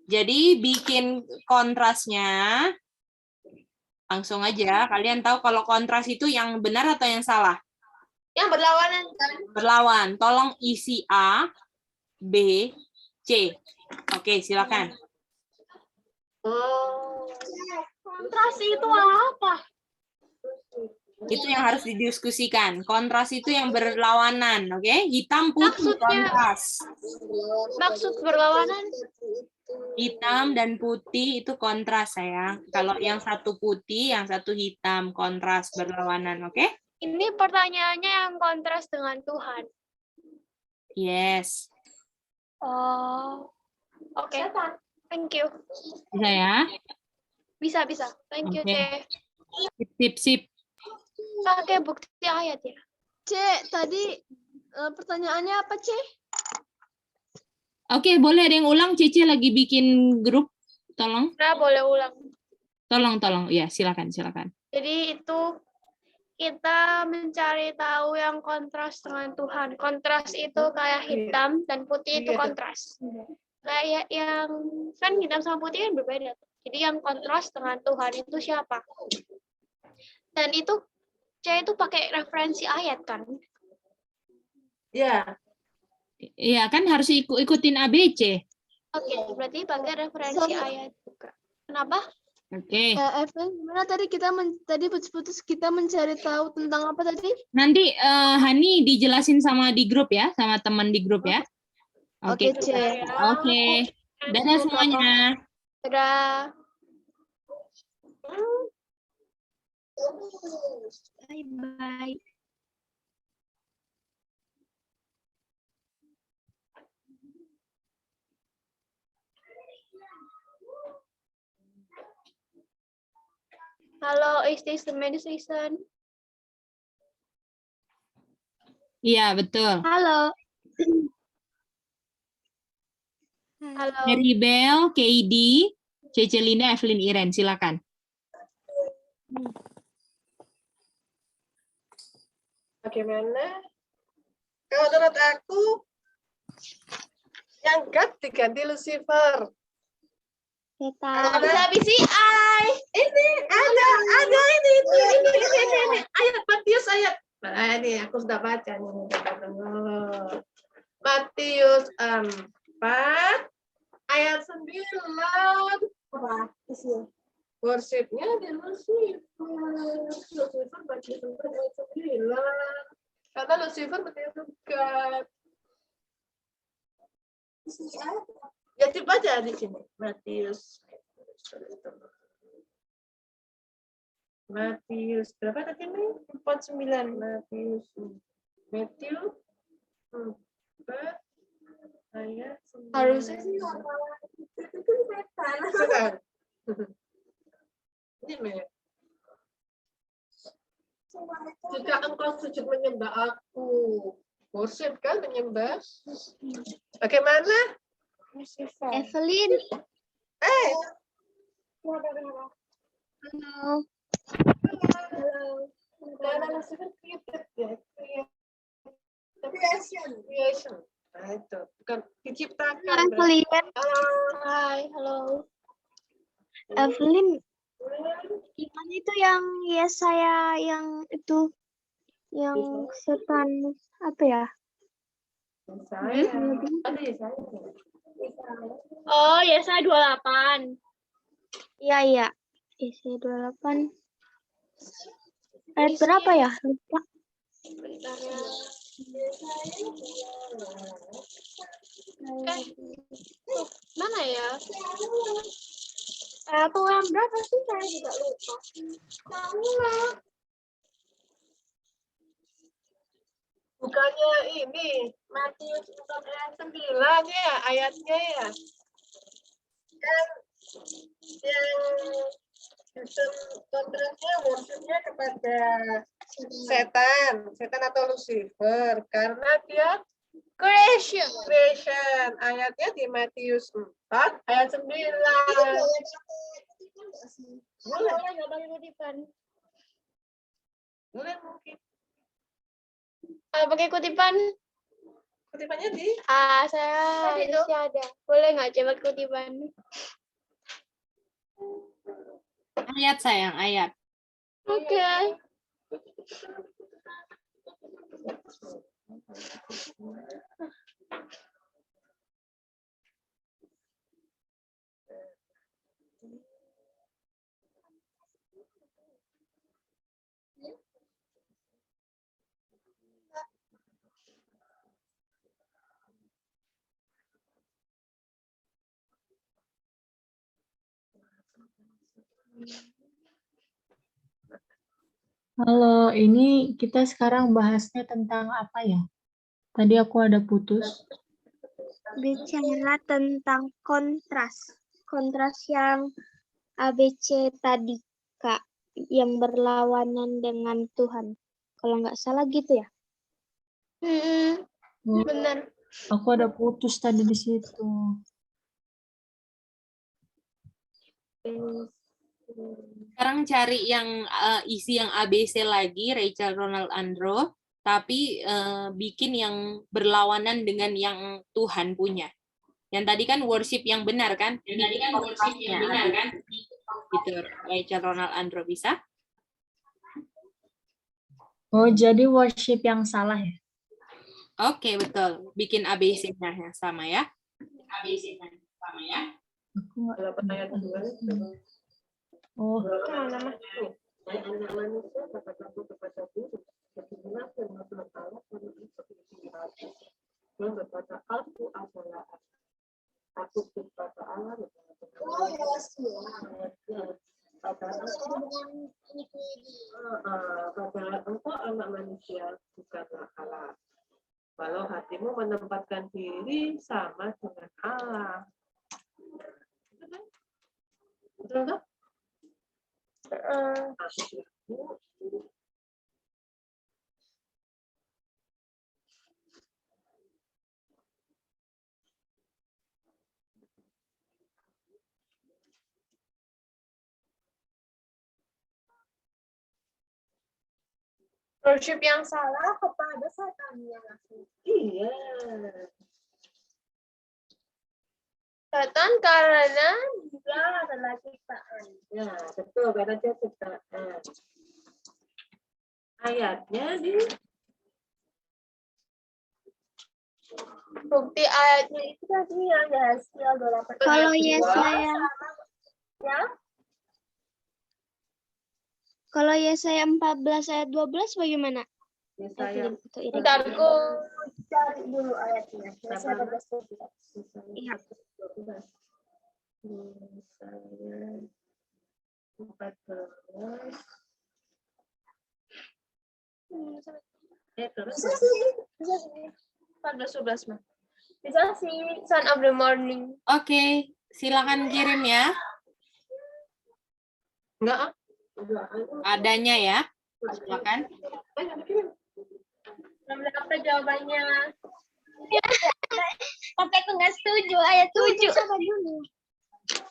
Jadi bikin kontrasnya. Langsung aja. Kalian tahu kalau kontras itu yang benar atau yang salah? Yang berlawanan kan? Berlawan. Tolong isi A, B, C. Oke, silakan. Kontras itu apa? Itu yang harus didiskusikan. Kontras itu yang berlawanan, oke? Hitam putih kontras. Maksud berlawanan? Hitam dan putih itu kontras, sayang. Kalau yang satu putih, yang satu hitam, kontras berlawanan, oke? Ini pertanyaannya yang kontras dengan Tuhan. Yes. Oh, oke. Thank you. Bisa ya? Bisa. Thank you, Oke. C. Sip. Pakai bukti ayat ya. C, tadi pertanyaannya apa, C? Oke, boleh ada yang ulang? Cici lagi bikin grup. Tolong. Nah, boleh ulang. Tolong. Ya, silakan. Jadi itu kita mencari tahu yang kontras dengan Tuhan. Kontras itu kayak hitam dan putih itu kontras. Kayak yang kan hitam sama putih kan berbeda. Jadi yang kontras dengan Tuhan itu siapa? Dan itu C itu pakai referensi ayat kan? Ya. Iya, kan harus ikutin ABC. Oke, berarti pakai referensi ayat juga. Kenapa? Oke. Evelyn, gimana tadi tadi putus-putus kita mencari tahu tentang apa tadi? Nanti Hani dijelasin sama di grup ya, sama teman di grup ya. Oke, C. Oke. Dadah semuanya. Dadah. Bye-bye. Halo, is this the meditation? Iya, betul. Halo. Halo. Mary Bell, KD, Cece Linda, Evelyn Iren, silakan. Bagaimana? Kalau menurut aku, yang God diganti Lucifer. Bisa BCI. Ini ada ini. Ayat Matius ayat. Nah, ini aku sudah baca nih. Matius 4 ayat 9. Worship-nya di Lucifer. Lucifer baca ayat 9. Karena Lucifer berarti God. Ya coba aja di sini. Matius berapa tadi nih? 49 Matius 4 ayat 9. Harusnya sih Sebentar. Ini Mek. Jika engkau sujud menyembah aku, worship kan menyembah. Bagaimana? Evelyn. Halo. Halo. Lucifer created ya. Creation. Nah, itu bukan diciptakan. Evelyn. Hai, halo. Evelyn. Gimana itu yang Yesaya yang itu yang setan apa ya? Oh, Yesaya 28. Iya. Yesaya 28. Ayat berapa ya? Lupa. Mana ya? Atau yang berapa sih? Saya juga lupa. Bukannya ini Matius 4 ayat 9 ya ayatnya ya. Yang sebenarnya worship-nya kepada setan atau Lucifer karena dia creation. Ayatnya di Matius 4 ayat 9. Boleh mungkin. Pakai kutipan? Kutipannya di? Saya masih ada. Boleh nggak coba kutipan? Ayat sayang, ayat. Oke. Halo, ini kita sekarang bahasnya tentang apa ya? Tadi aku ada putus. Bicara tentang kontras. Kontras yang ABC tadi, Kak. Yang berlawanan dengan Tuhan. Kalau nggak salah gitu ya? Benar. Aku ada putus tadi di situ. Sekarang cari yang isi yang ABC lagi, Rachel Ronald Andro, tapi bikin yang berlawanan dengan yang Tuhan punya. Yang tadi kan worship yang benar kan? Gitu, Rachel Ronald Andro bisa? Oh, jadi worship yang salah ya? Oke, betul. Bikin ABC-nya yang sama ya. ABC-nya sama ya. Aku nggak. Oh. Anak manusia dapat laku kepada diri, bagaimana firman Tuhan Allah menulis seperti hati. Dan berkata, aku adalah Aku kepada Allah. Kata engkau anak manusia bukanlah Allah. Kalau hatimu menempatkan diri sama dengan Allah. Betul tak? Worship yang salah kepada setannya langsung. Iya. Setan karena dia adalah ciptaan. Ya, betul. Karena dia ciptaan. Ayatnya di Bukti ayatnya itu tadi yang Yesaya 28. Kalau Yesaya, Ya, kalau Yesaya 14 ayat 12 bagaimana? Yesaya. bentar aku cari dulu ayatnya. Yesaya 14. Iya. Yesaya 14. Terus? Bisa sih. 14 mah. Bisa sih, Son of the Morning. Oke, silakan kirim ya. Enggak. Adanya ya. Silakan. Apa jawabannya? Ya, tapi aku nggak setuju ayat 7.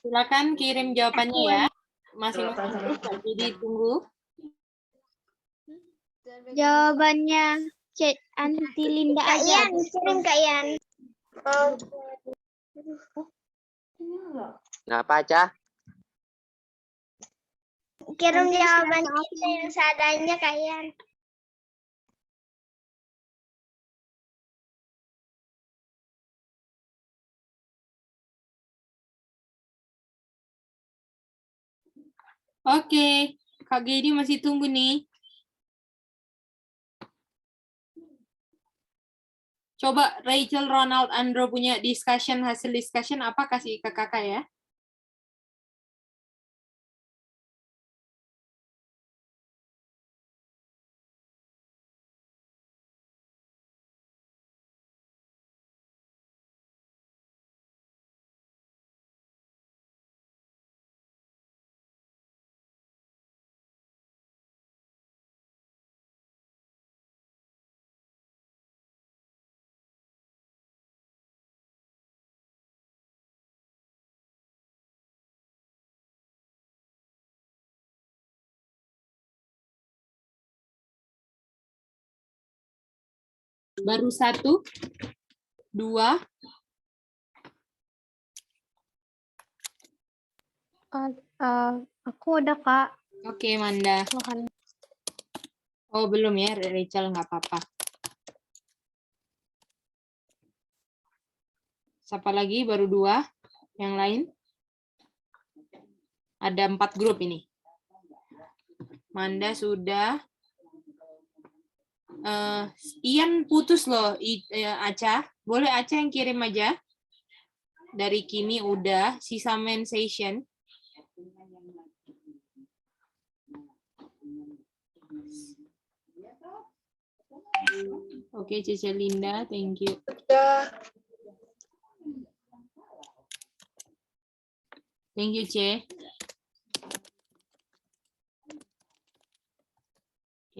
Silakan kirim jawabannya ya. Masing-masing. Jadi tunggu. Jawabannya Cek Anti Linda aja. Kirim Kak Yan. Kenapa aja? Kirim jawaban kita yang seadanya Kak Yan. Oke, Kak Gedi masih tunggu nih. Coba Rachel, Ronald, Andro punya discussion, hasil discussion apa kasih ke kakak ya. Baru 1, 2. Aku udah, Kak. Oke, Manda. Oh, belum ya, Rachel, nggak apa-apa. Siapa lagi? Baru 2. Yang lain? Ada 4 grup ini. Manda sudah. Ian putus loh, Aca. Boleh Aca yang kirim aja. Dari Kimi udah. Sisa Sensation. Oke, Cece Linda, thank you. Thank you, Ce.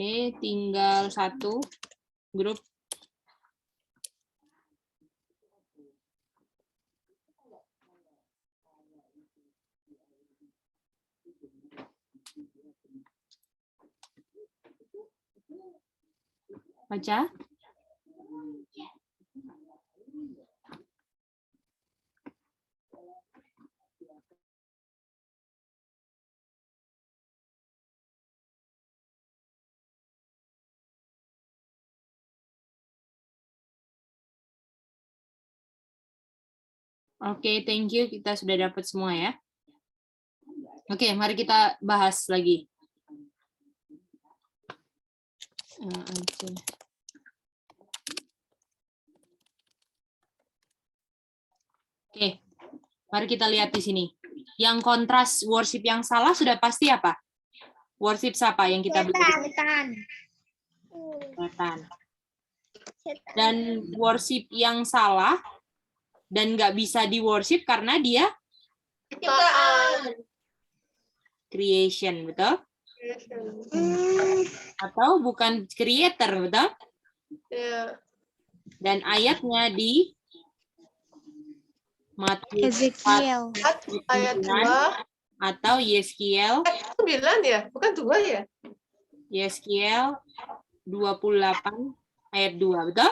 Oke, tinggal 1 grup. Baca. Oke, thank you. Kita sudah dapat semua ya. Oke, mari kita bahas lagi. Oke, Mari kita lihat di sini. Yang kontras worship yang salah sudah pasti apa? Worship siapa yang kita belajar? Setan. Dan worship yang salah dan nggak bisa di worship karena dia creation, betul? Atau bukan creator, betul? Dan ayatnya di Matius Ezekiel. Ayat 2. atau Yeskiel 9 ya? Bukan 2 ya? Yeskiel 28 ayat 2, betul?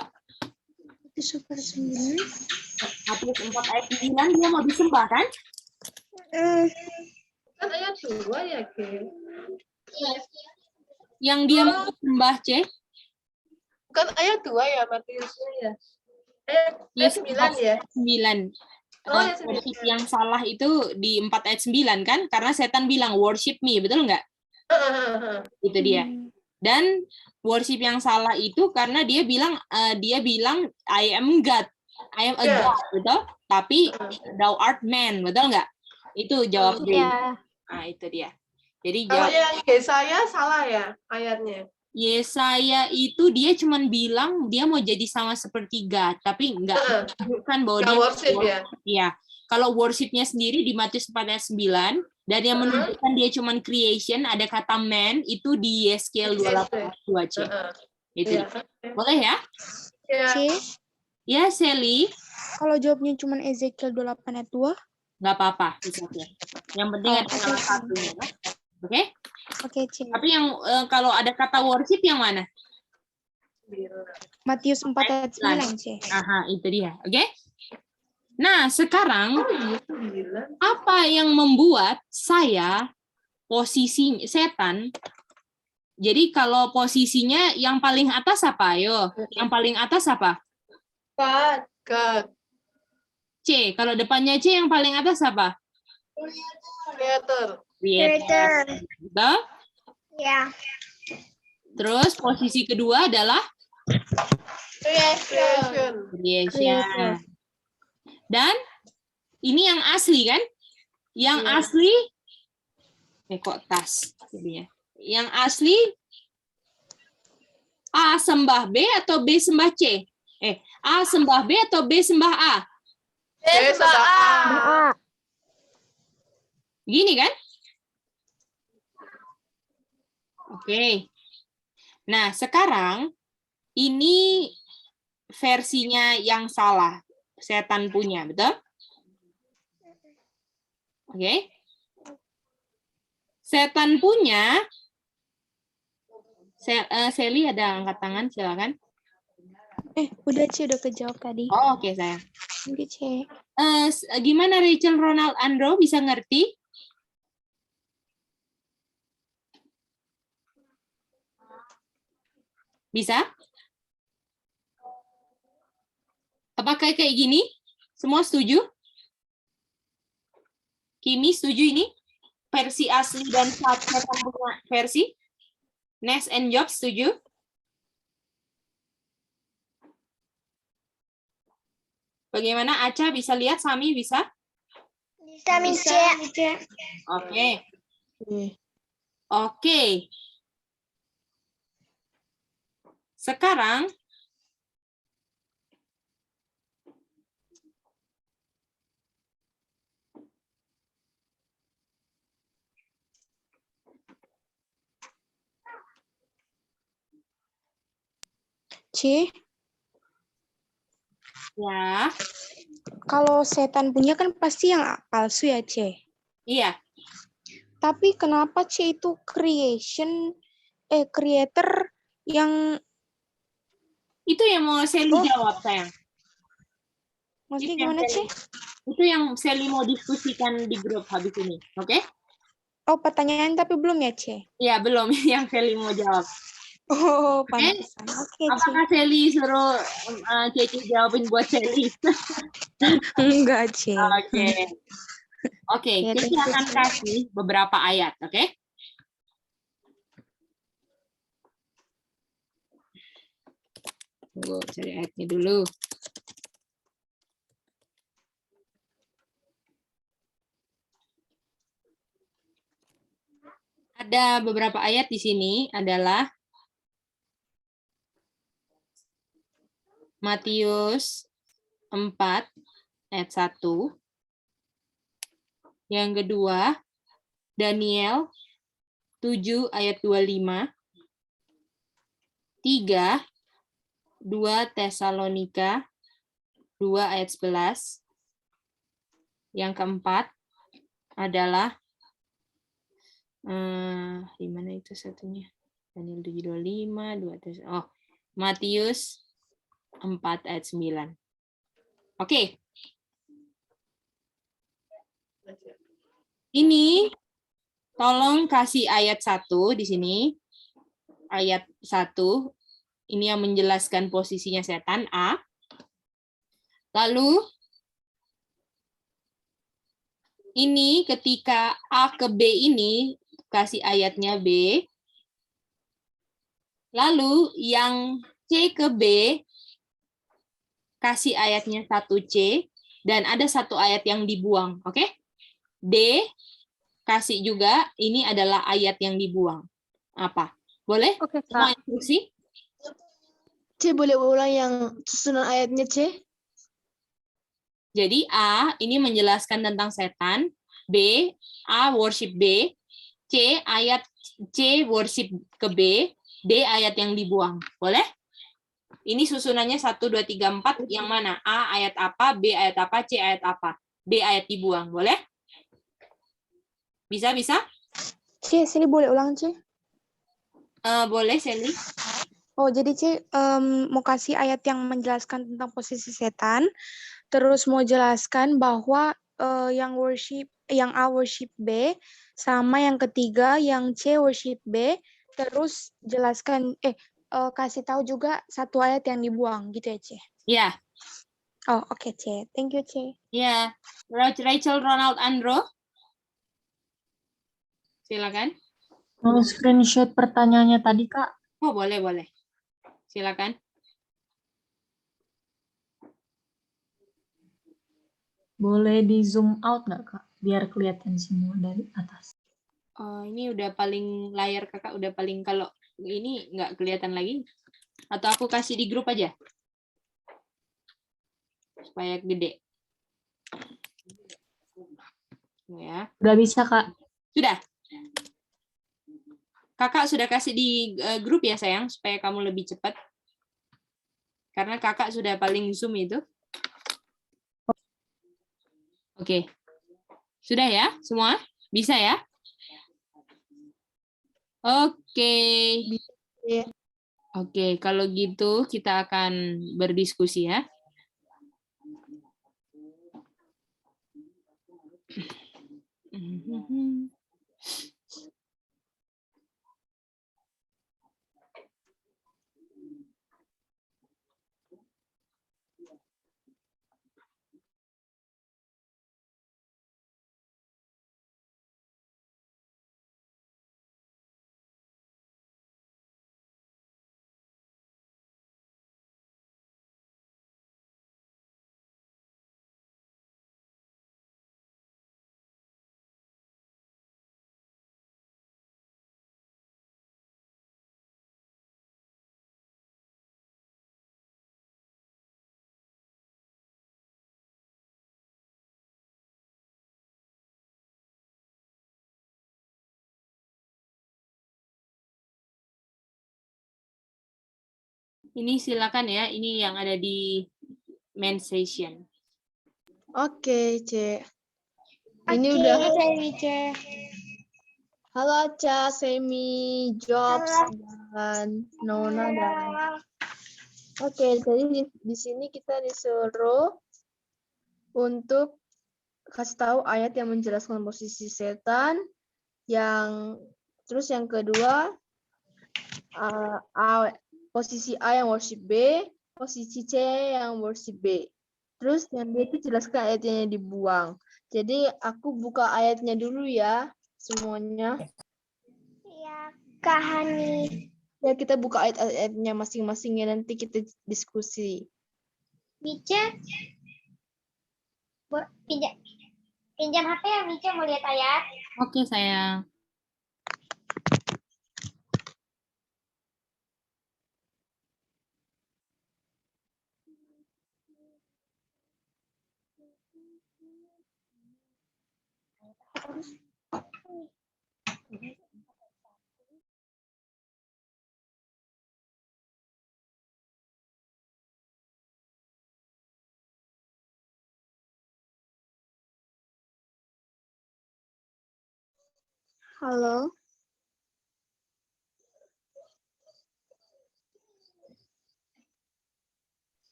Itu super 9. Matius 4 ayat 9 dia mau disembah kan? Kan ayat 2 ya, Kim? Yang dia mau disembah, C? Bukan ayat 2 ya, Matiusnya ya? Ayat 9 ya? 9. Oh, ya, Worship yang salah itu di 4 ayat 9 kan? Karena setan bilang worship me, betul nggak? Itu dia. Dan worship yang salah itu karena dia bilang I am God. I am a God, betul? Tapi thou art man, betul nggak? Itu jawab dia. Nah, itu dia. Jadi Kalau jawab yang Yesaya salah ya ayatnya? Yesaya itu dia cuman bilang dia mau jadi sama seperti God, tapi nggak menunjukkan bahwa Nggak dia worship ya? Iya. Kalau worshipnya sendiri di Matius 4 ayat 9 dan yang menunjukkan dia cuman creation ada kata man itu di Yeskiel 28 C. Itu. Iya. Boleh ya? Ya. C, Ya, Sally. kalau jawabnya cuma Ezekiel 28 ayat 2. Nggak apa-apa. Bisa aja. Yang penting ada salah satunya. Oke? Oke, C. Tapi yang kalau ada kata worship yang mana? Matius 4 ayat 9, C. Aha, itu dia. Oke? Nah, sekarang apa yang membuat saya posisi setan? Jadi kalau posisinya yang paling atas apa? Ayo, yang paling atas apa? God. C. Kalau depannya C yang paling atas apa? Creator. Creator. Betul? Ya. Terus posisi kedua adalah creation. Dan ini yang asli kan? Yang asli kok tas jadinya. Yang asli A sembah B atau B sembah C? A sembah B atau B sembah A? B sembah A. Gini kan? Oke. Nah, sekarang ini versinya yang salah. Setan punya, betul? Oke. Setan punya. Sally ada angkat tangan, silakan. Udah C, udah kejawab tadi. Oh, oke, sayang. Oke, C. Gimana Rachel Ronald Andro bisa ngerti? Bisa? Apakah kayak gini? Semua setuju? Kimi setuju ini? Versi asli dan setan punya versi? Nes and Job setuju? Bagaimana Aca bisa lihat? Sami bisa? Bisa. Oke. Oke. Sekarang C, ya, kalau setan punya kan pasti yang palsu ya, C. iya. Tapi kenapa C itu creator yang Itu yang mau Sally jawab, sayang. maksudnya gimana, C? Itu yang Sally mau diskusikan di grup habis ini, oke? Oh, pertanyaan tapi belum ya, C? Iya, belum. Yang Sally mau jawab. Oh, pantesan. Oke, C. Apakah Sally suruh Ceci jawabin buat Sally? Enggak, C. Oke. Oke, Ya, Ceci thank you, akan C. kasih beberapa ayat, oke? Tunggu, cari ayatnya dulu. Ada beberapa ayat di sini adalah Matius 4 ayat 1. Yang kedua, Daniel 7 ayat 25. 3, 2 Tesalonika 2 ayat 11. Yang keempat adalah di mana itu satunya? Daniel 7:25, 2 Tesalonika. Matius 4 ayat 9. Oke. Ini tolong kasih ayat 1 di sini. Ayat 1 ini yang menjelaskan posisinya setan A. Lalu ini ketika A ke B ini kasih ayatnya B. Lalu yang C ke B kasih ayatnya 1C dan ada satu ayat yang dibuang, oke? D kasih juga ini adalah ayat yang dibuang. Apa? Boleh? Oke, Semua Kak. instruksi? C boleh ulang yang susunan ayatnya C? Jadi A ini menjelaskan tentang setan, B A worship B, C ayat C worship ke B, D ayat yang dibuang. Boleh? Ini susunannya 1 2 3 4 yang mana? A ayat apa, B ayat apa, C ayat apa, D ayat dibuang. Boleh? Bisa? C, sini boleh ulang, C? Boleh, Sally. Oh, jadi C mau kasih ayat yang menjelaskan tentang posisi setan, terus mau jelaskan bahwa yang A worship B, sama yang ketiga yang C worship B, terus jelaskan kasih tahu juga satu ayat yang dibuang gitu ya, C? Ya. Oh, oke, C. Thank you, C. Ya. Rachel Ronald Andro. Silakan. Mau screenshot pertanyaannya tadi, Kak? Oh, boleh. Silakan. Boleh di zoom out nggak, Kak? Biar kelihatan semua dari atas. Ini udah paling layar kakak udah paling, kalau ini nggak kelihatan lagi. Atau aku kasih di grup aja supaya gede. Ya. Udah bisa, Kak? Sudah. Kakak sudah kasih di grup ya sayang supaya kamu lebih cepat. Karena kakak sudah paling zoom itu. Oke. Sudah ya semua? Bisa ya? Oke. Oke, kalau gitu kita akan berdiskusi ya. Ini silakan ya, ini yang ada di main session. Oke, C. Ini Oke, udah. C. Halo Aca, Semi, Jobs, dan Nona dan. Oke, jadi di sini kita disuruh untuk kasih tahu ayat yang menjelaskan posisi setan, terus yang kedua posisi A yang worship B, posisi C yang worship B. Terus yang D itu jelaskan ayatnya yang dibuang. Jadi aku buka ayatnya dulu ya semuanya. Ya, Kak Hani. Ya, kita buka ayat-ayatnya masing-masing ya, nanti kita diskusi. Mica, pinjam HP ya, Mica mau lihat ayat. Oke sayang. Halo.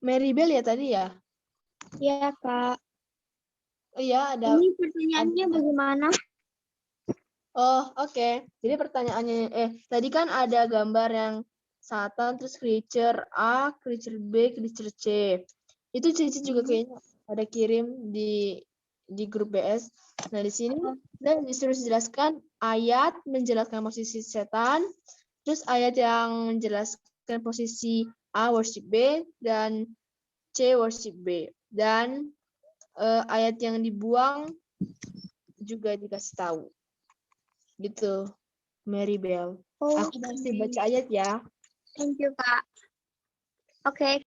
Mary Bell ya tadi ya? Ya, Kak. Oh iya, Ini pertanyaannya bagaimana? Oh, oke. Jadi pertanyaannya, tadi kan ada gambar yang Satan, terus creature A, creature B, creature C. Itu Cici juga kayaknya ada kirim di grup BS. Nah, di sini dan disuruh jelaskan ayat menjelaskan posisi setan, terus ayat yang menjelaskan posisi A worship B dan C worship B. Dan ayat yang dibuang juga dikasih tahu. Gitu, Mary Bell. Oh, Aku masih baca ayat ya. thank you, Kak. Oke.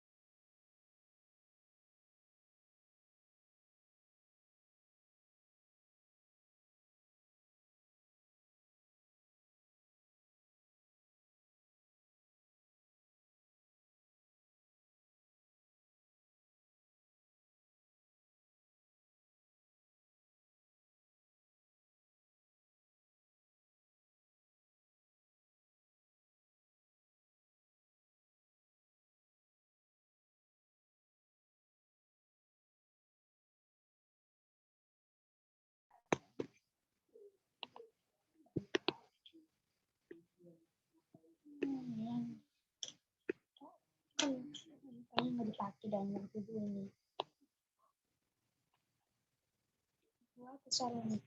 Nggak dipakai dan ini. Gua kesalahan.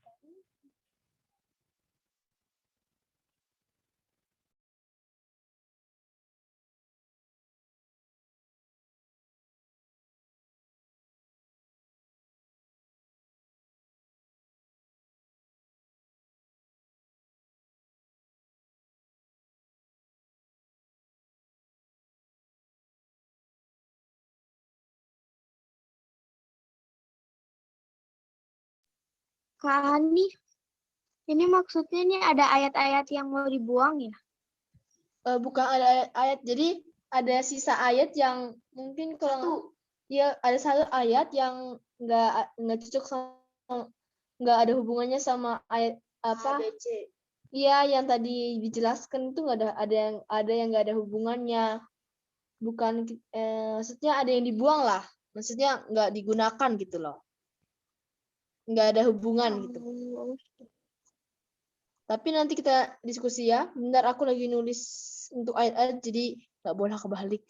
Kak Hani, ini maksudnya nih ada ayat-ayat yang mau dibuang ya? Bukan ada ayat, jadi ada sisa ayat yang mungkin kalau ya ada satu ayat yang nggak cocok sama, nggak ada hubungannya sama ayat apa? Iya, yang tadi dijelaskan itu nggak ada yang nggak ada hubungannya. Bukan, maksudnya ada yang dibuang lah. Maksudnya nggak digunakan gitu loh. Nggak ada hubungan gitu. Tapi nanti kita diskusi ya. Bentar, aku lagi nulis untuk ayat-ayat, jadi nggak boleh kebalik.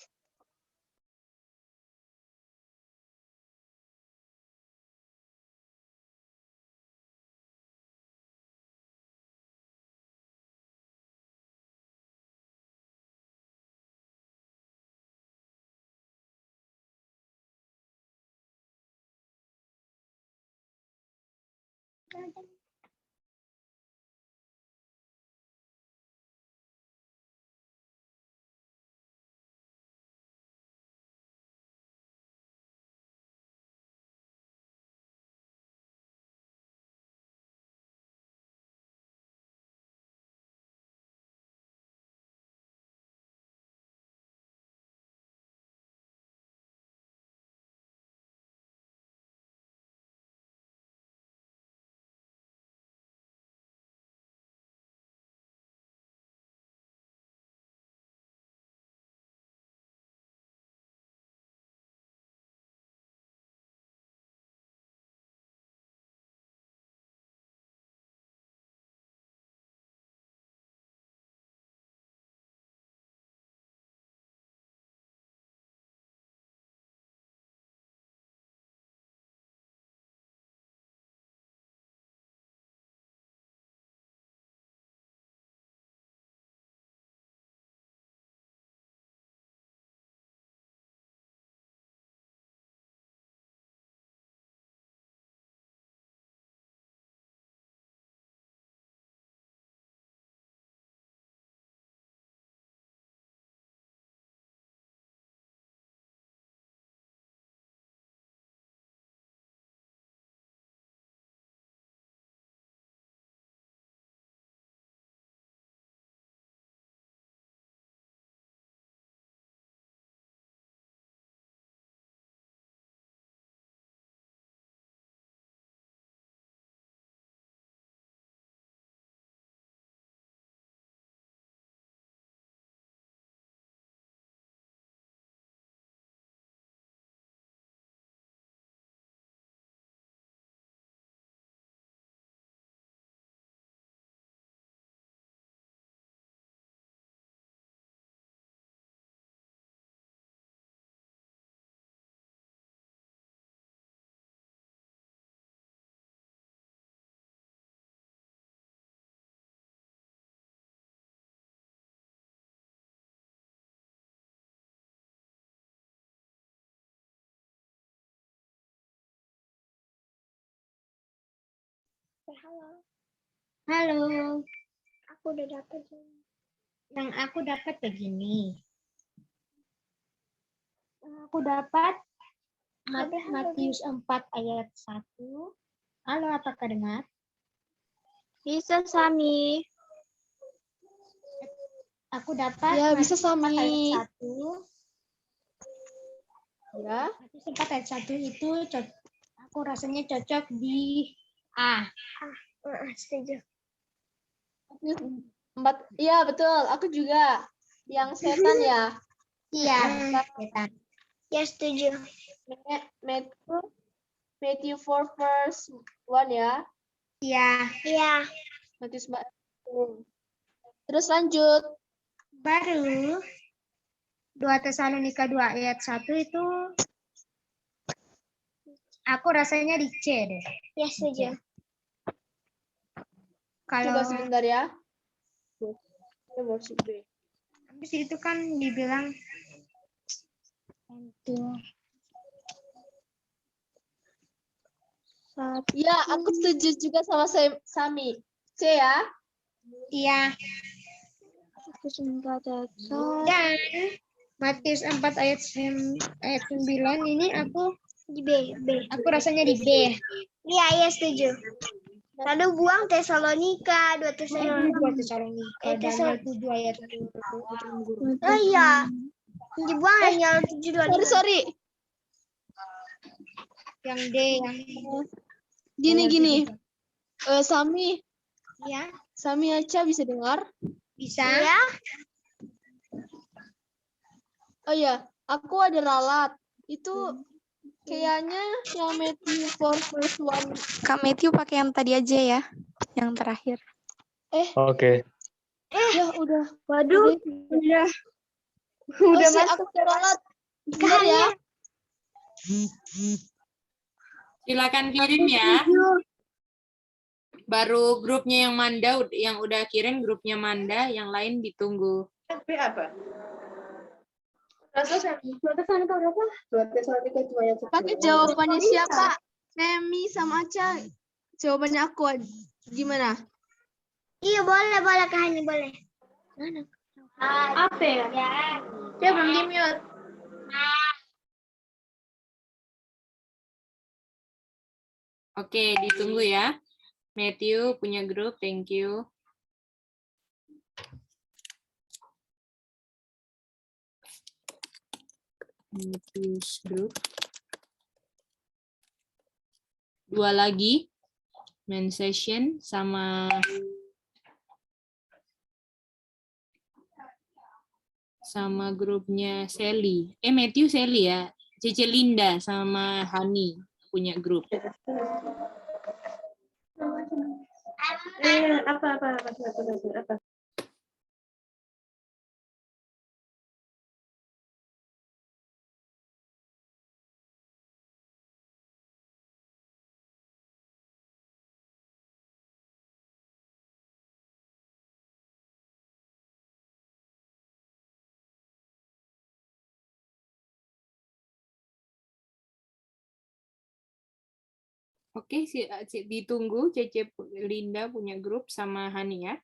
Halo. Aku udah dapat. Yang aku dapat begini. Aku dapat Matius 4 ayat 1. Halo, apakah dengar? Bisa, Sami. Aku dapat Ya, bisa, Matius 4 Sami. ayat 1. Ya. Matius 4 ayat 1 itu aku rasanya cocok di A. Setuju. Empat, iya betul. Aku juga. Yang setan ya. Iya, setan. Ya, setuju. Matthew 4 verse 1 ya. Iya. Iya. Matius. Terus lanjut. Baru 2 Tesalonika 2 ayat 1 itu aku rasanya di C deh. Ya, setuju. Kalau Coba sebentar ya. Worship B. habis itu kan dibilang itu Ya, aku setuju juga sama Sami. C ya. iya. Dan Matius 4 ayat 9 ini aku di B. Aku rasanya di B. Iya, iya setuju. Lalu buang Tesalonika, 2 Tesalonika, Daniel 7 ayat 7. Oh iya. Dibuang Daniel 7 Sorry. Yang D yang Gini. Sami. Iya. Sami Aca bisa dengar? Bisa. Ya. Oh iya, aku ada ralat. Itu kayaknya yang Matthew 4 verse 1. Kak Matthew pakai yang tadi aja ya, yang terakhir. Oke. Ya udah. Waduh. Udah Aku ada ralat. Bentar ya. Silakan kirim ya. Baru grupnya yang Manda yang udah kirim grupnya Manda, yang lain ditunggu. B apa? Pakai jawabannya siapa? Semi sama Aca. Jawabannya aku. Gimana? Iya, boleh Kak Hani, boleh. Mana? Apa ya? Dia belum di-mute. Oke, ditunggu ya. Matthew punya grup, thank you. Matthew's group. 2 lagi. Main session sama grupnya Sally. Matthew Sally ya. Cece Linda sama Hani punya grup. Apa? Oke, ditunggu Cece Linda punya grup sama Hani ya.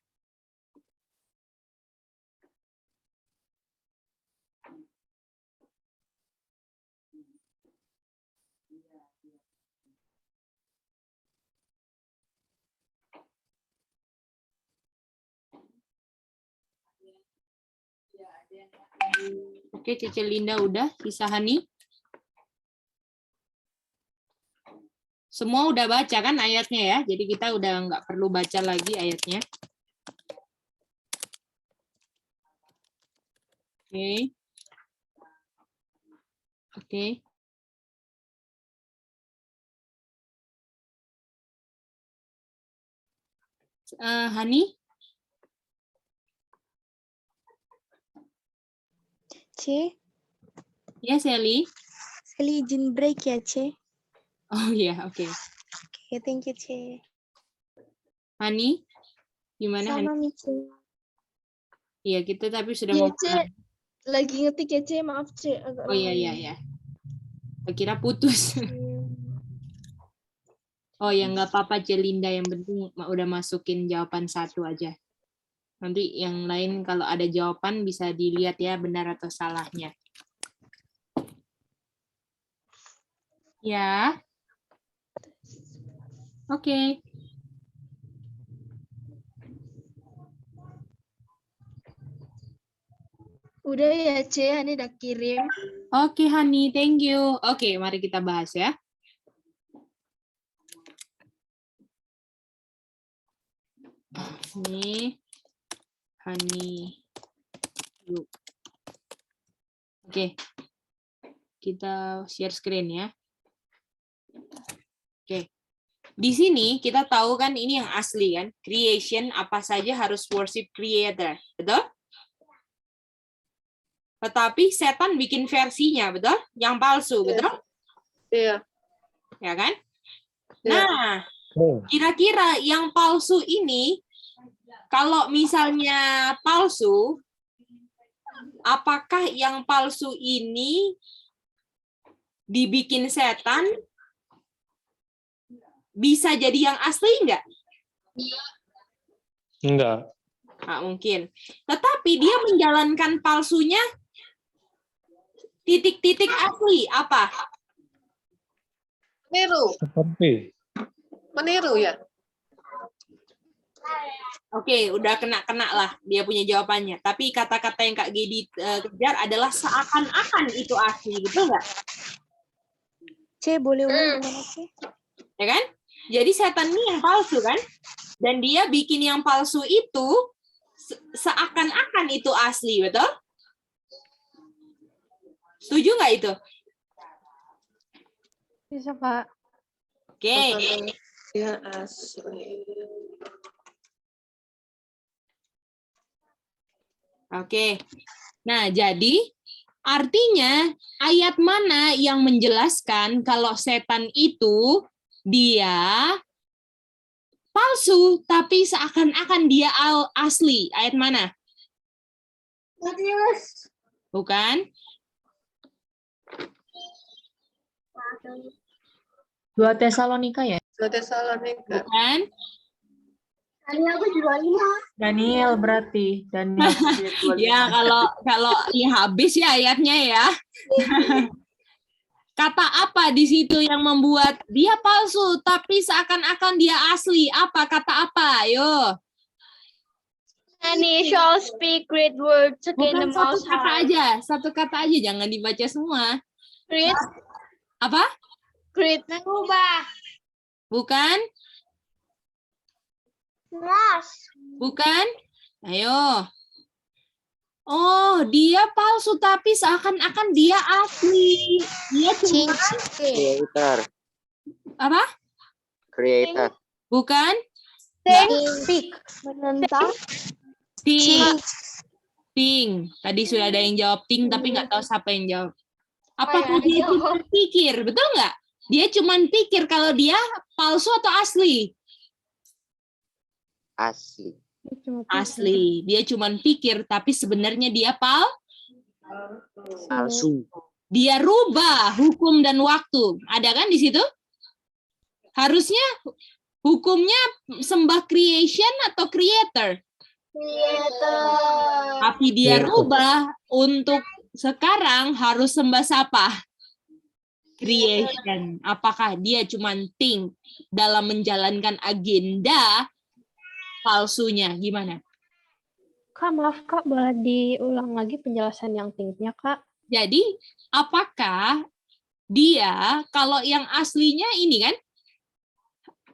Oke, Cece Linda udah, sisa Hani. Semua udah baca kan ayatnya ya, jadi kita udah nggak perlu baca lagi ayatnya. Oke. Hani? C. Ya, Sally. Sally izin break ya, C. Oh iya, oke. Oke, thank you, C. Hani? Gimana, Sama Hani? Mici. Iya, kita tapi sudah Ya, mau C. Lagi ngetik ya, C. Maaf, C. Agak Oh iya. Saya kira putus. Oh ya nggak apa-apa Celinda, yang penting udah masukin jawaban 1 aja. Nanti yang lain kalau ada jawaban bisa dilihat ya benar atau salahnya. Ya. Oke. Udah ya, C, ini udah kirim. Oke, Hani, thank you. Oke, mari kita bahas ya. Ini Hani. Yuk. Oke. Kita share screen ya. Oke. Di sini kita tahu kan ini yang asli kan. Creation apa saja harus worship creator. Betul? Tetapi setan bikin versinya, betul? Yang palsu, betul? Iya. Ya kan? Iya. Nah, kira-kira yang palsu ini, kalau misalnya palsu, apakah yang palsu ini dibikin setan bisa jadi yang asli enggak? Enggak. Nggak mungkin. Tetapi dia menjalankan palsunya titik-titik asli. Apa? Meniru. Seperti. Meniru ya. Oke, udah kena-kena lah dia punya jawabannya. Tapi kata-kata yang Kak Gedi kejar adalah seakan-akan itu asli, betul nggak? C, boleh ulang gimana, C? Ya kan? Jadi setan ini yang palsu kan? Dan dia bikin yang palsu itu seakan-akan itu asli, betul? Setuju nggak itu? Bisa, Kak. Oke. Ya asli. Oke. Nah, jadi artinya ayat mana yang menjelaskan kalau setan itu dia palsu tapi seakan-akan dia asli? Ayat mana? Matius. Bukan? 2 Tesalonika ya? 2 Tesalonika. Bukan? Tadi aku juga 5. Daniel berarti. Daniel 25. Ya, kalau ya habis ya ayatnya ya. Kata apa di situ yang membuat dia palsu tapi seakan-akan dia asli? Apa? Kata apa? Ayo. And he shall speak great words against the Bukan satu Most kata High. aja, satu kata aja, jangan dibaca semua. Great, Apa? great. Mengubah. Bukan? Mas. Bukan? Ayo. Oh, dia palsu tapi seakan-akan dia asli. Dia cuma Creator. apa? Creator. Bukan? Speak. Menentang. Ting. Tadi sudah ada yang jawab ting, tapi nggak tahu siapa yang jawab. Apakah dia cuma pikir? Betul nggak? Dia cuma pikir kalau dia palsu atau asli? Asli. Asli. Dia cuma pikir, tapi sebenarnya dia Palsu. dia rubah hukum dan waktu. Ada kan di situ? Harusnya hukumnya sembah creation atau creator. Tapi dia rubah untuk sekarang harus sembah siapa? Creation. Apakah dia cuma think dalam menjalankan agenda palsunya? Gimana? Kak, maaf Kak, boleh diulang lagi penjelasan yang tingginya Kak? Jadi, apakah dia, kalau yang aslinya ini kan,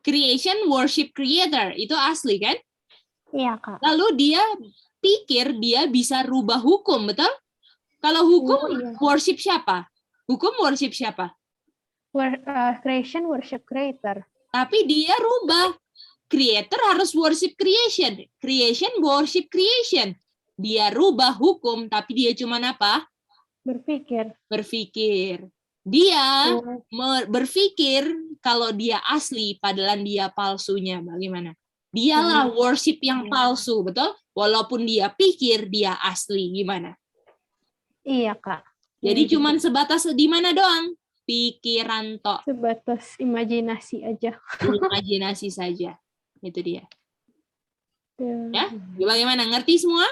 creation, worship, creator, itu asli kan? Iya Kak. Lalu dia pikir dia bisa rubah hukum, betul? Kalau hukum, worship siapa? Hukum worship siapa? Creation, worship, creator. Tapi dia rubah. Creator harus worship creation. Creation, worship creation. Dia rubah hukum, tapi dia cuma apa? Berpikir. Dia berpikir kalau dia asli, padahal dia palsunya. Bagaimana? Dialah worship yang palsu, betul? Walaupun dia pikir dia asli. Gimana? Iya, Kak. Jadi cuman sebatas di mana doang? pikiran tok. Sebatas imajinasi aja. Imajinasi saja. Itu dia. Ya. Ya, bagaimana? Ngerti semua?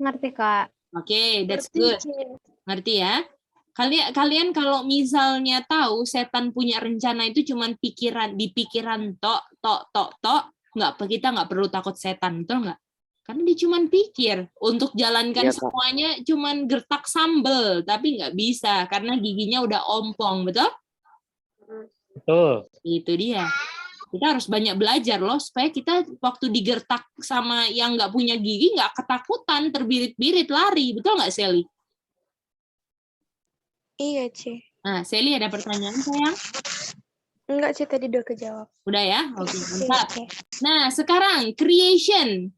Ngerti, Kak. Oke, that's good. Ngerti ya? Kalian kalau misalnya tahu setan punya rencana itu cuman di pikiran tok, kita nggak perlu takut setan, betul nggak? Karena dia cuman pikir untuk jalankan Iya, Kak. semuanya cuman gertak sambel, tapi nggak bisa karena giginya udah ompong, betul? Betul. Itu dia. Kita harus banyak belajar loh supaya kita waktu digertak sama yang nggak punya gigi nggak ketakutan, terbirit-birit lari, betul nggak Sally? Iya, Ce. Nah, Sally ada pertanyaan sayang? Enggak, Ce, tadi udah kejawab. Udah ya? Oke, Iya, mantap. Ce. Nah, sekarang creation